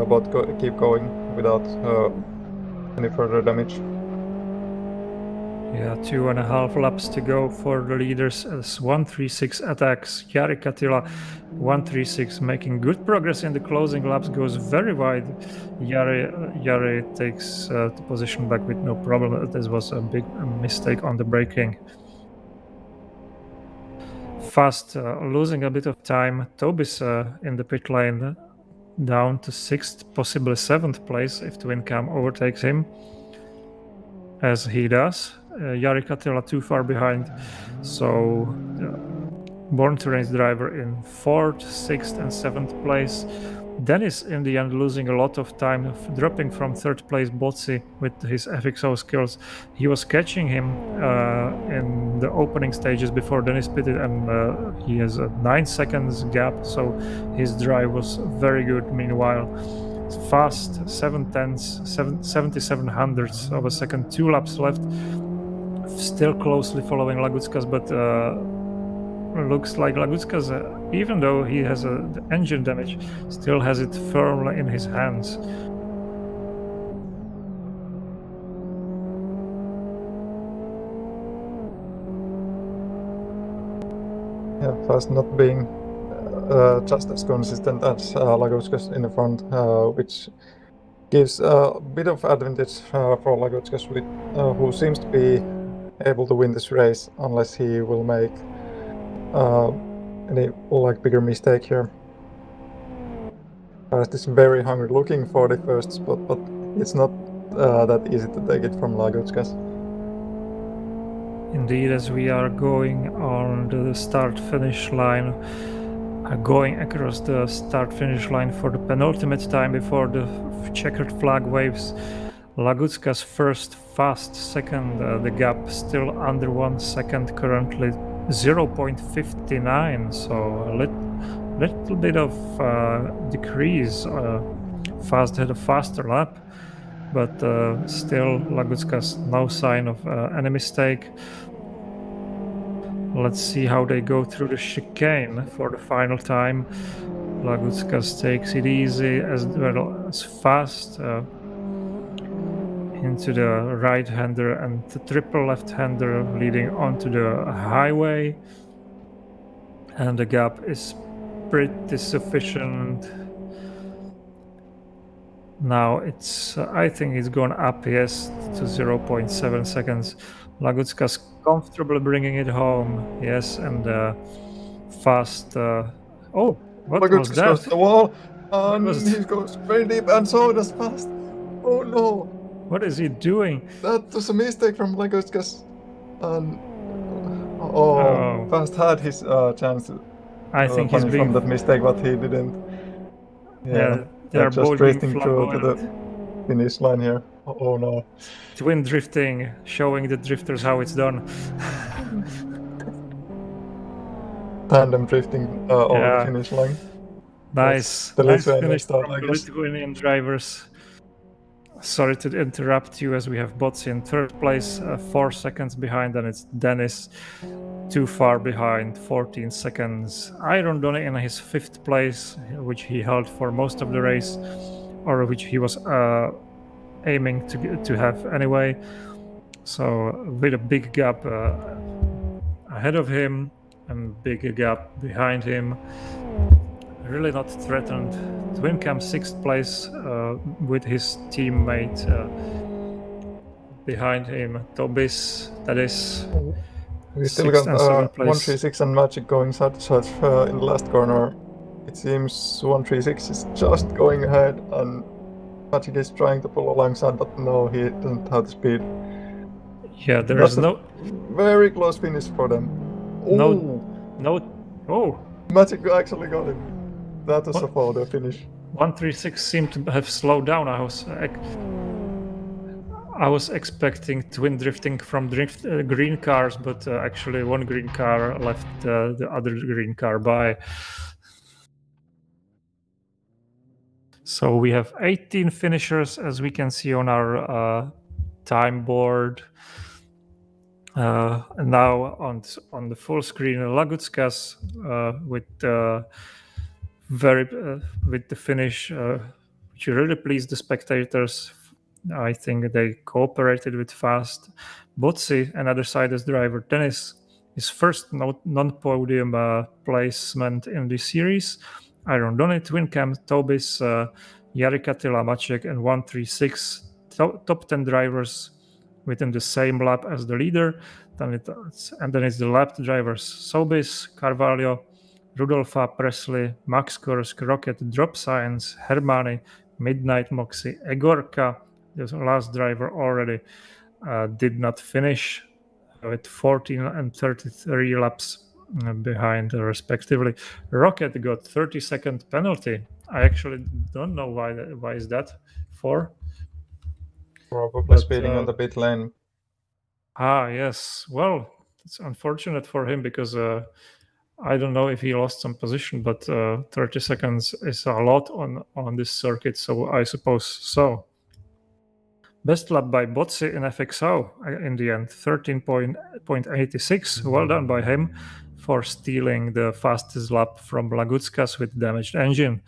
both keep going without any further damage. Yeah, 2.5 laps to go for the leaders as 136 attacks. Jari Katila 136 making good progress in the closing laps, goes very wide. Jari takes the position back with no problem. This was a big mistake on the braking. Fast losing a bit of time. Tobis in the pit lane down to 6th, possibly 7th place if Twin Cam overtakes him, as he does. Jari Katila too far behind, so Born to Race driver in 4th, 6th and 7th place. Dennis in the end losing a lot of time, dropping from 3rd place Botsi with his FXO skills. He was catching him in the opening stages before Dennis pitted, and he has a 9 seconds gap, so his drive was very good. Meanwhile, Fast 77 hundredths of a second, 2 laps left, still closely following Lagutskas, but looks like Lagutskas, even though he has the engine damage, still has it firmly in his hands. Yeah, Fast not being just as consistent as Lagutskas in the front, which gives a bit of advantage for Lagutskas, who seems to be able to win this race unless he will make any bigger mistake here. Fast is very hungry, looking for the first spot, but it's not that easy to take it from Lagutskas. Indeed, as we are going on the start-finish line, going across the start-finish line for the penultimate time before the checkered flag waves. Lagutskas first, Fast second, the gap still under 1 second, currently 0.59, so a little bit of decrease. Fast had a faster lap, but still Lagutskas no sign of any mistake. Let's see how they go through the chicane for the final time. Lagutskas takes it easy as well as Fast into the right-hander and the triple left-hander leading onto the highway, and the gap is pretty sufficient. Now it's I think it's gone up, yes, to 0.7 seconds. Lagutskas comfortably bringing it home, yes, and Fast. Oh, what Lagutskas was that? goes to the wall. And was- he goes very deep, and so does Fast. Oh no! What is he doing? That was a mistake from Legoskas. And Oh. Fast had his chance to I think he's punish from being. that mistake, but he didn't. Yeah, they're just both being drifting through to the finish line here. Oh no! twin drifting, showing the drifters how it's done. Tandem drifting over the finish line. Nice. The Nice Lithuanian finish start, from I the guess. Lithuanian drivers. Sorry to interrupt you, as we have Bots in third place, 4 seconds behind, and it's Dennis too far behind, 14 seconds. Iron Donny in his fifth place, which he held for most of the race, or which he was aiming to have anyway. So with a big gap ahead of him and big gap behind him. Really not threatened. Twincam sixth place with his teammate behind him, Tobis. That is we still sixth got and seventh place. 136 and Magic going side to side in the last corner. It seems 136 is just going ahead, and Magic is trying to pull alongside, but no, he doesn't have the speed. Yeah, there is no very close finish for them. Oh, Magic actually got him. That was a photo finish. 136 seemed to have slowed down. I was expecting twin drifting from green cars, but actually one green car left the other green car by. So we have 18 finishers, as we can see on our time board. Now on the full screen, Lagutskas with with the finish, which really pleased the spectators. I think they cooperated with Fast. Botsi, another Sidus driver, Dennis, his first non-podium placement in this series. Iron Donny, Twincam, Tobis, Jari Katila, Maciek, and 136 top 10 drivers within the same lap as the leader. Then it's the lap drivers: Sobis, Carvalho, Rudolfa, Presley, Max Kursk, Rocket, Drop Science, Hermani, Midnight Moxie, Egorka. The last driver already did not finish with 14 and 33 laps behind, respectively. Rocket got 30-second penalty. I actually don't know why is that for. Probably speeding on the pit lane. Yes. Well, it's unfortunate for him because I don't know if he lost some position, but 30 seconds is a lot on this circuit, so I suppose so. Best lap by Botsi in FXO in the end, 13.86. Well done by him for stealing the fastest lap from Lagutskas with damaged engine.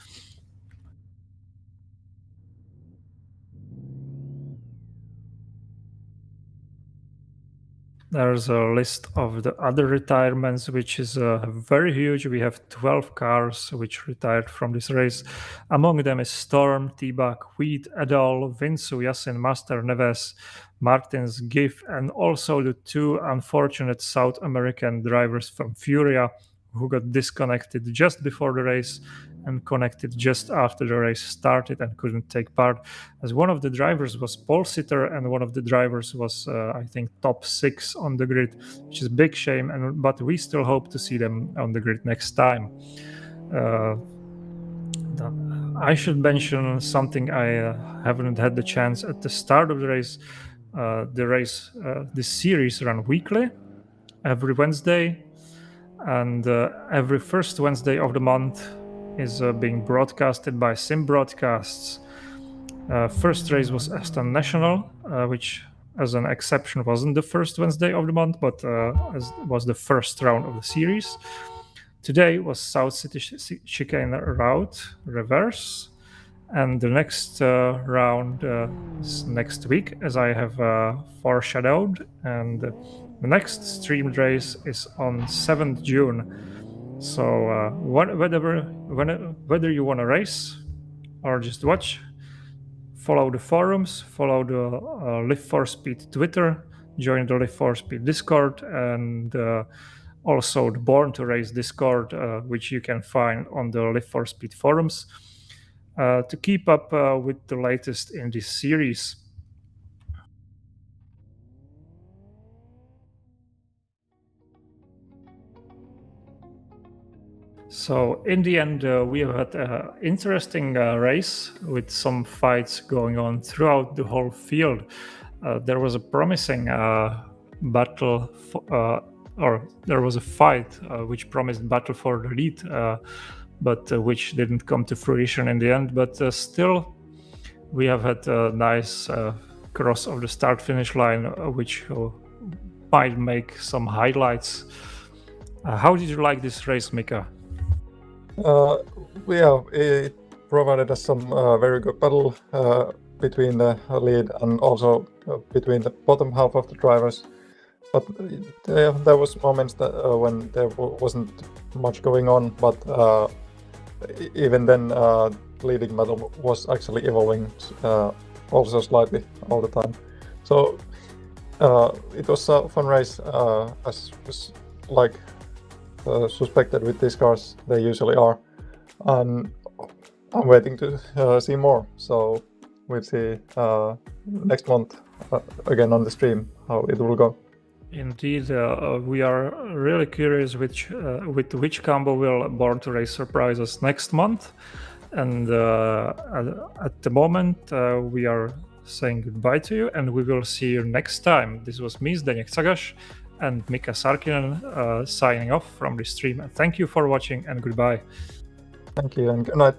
There's a list of the other retirements, which is very huge. We have 12 cars which retired from this race. Among them is Storm, T-Bag, Wheat, Adol, Vinsu, Yasin, Master, Neves, Martins, GIF, and also the two unfortunate South American drivers from Furia who got disconnected just before the race and connected just after the race started and couldn't take part, as one of the drivers was pole sitter and one of the drivers was I think top 6 on the grid, which is a big shame, but we still hope to see them on the grid next time. I should mention something I haven't had the chance at the start of the race. This series run weekly every Wednesday, and every first Wednesday of the month is being broadcasted by Sim Broadcasts. First race was Aston National, which as an exception wasn't the first Wednesday of the month, but was the first round of the series. Today was South City Chicane route reverse, and the next round is next week, as I have foreshadowed, and the next streamed race is on 7th June. So whether you want to race or just watch, follow the forums, follow the Live4Speed Twitter, join the Live4Speed Discord, and also the Born to Race Discord, which you can find on the Live4Speed forums. to keep up with the latest in this series. So in the end, we have had an interesting race with some fights going on throughout the whole field. There was a promising battle, or there was a fight which promised battle for the lead, but which didn't come to fruition in the end. But still, we have had a nice cross of the start-finish line, which might make some highlights. How did you like this race, Miika? Yeah, it provided us some very good battle between the lead and also between the bottom half of the drivers. But there was moments that when there wasn't much going on, but even then, leading battle was actually evolving also slightly all the time. So it was a fun race, as like suspected with these cars, they usually are, and I'm waiting to see more. So we'll see next month again on the stream how it will go. Indeed, we are really curious with which combo will Born to Race surprise us next month. And at the moment, we are saying goodbye to you, and we will see you next time. This was me, Zdeněk Cagaš, and Miika Sarkinen signing off from the stream. And thank you for watching, and goodbye. Thank you, and good night.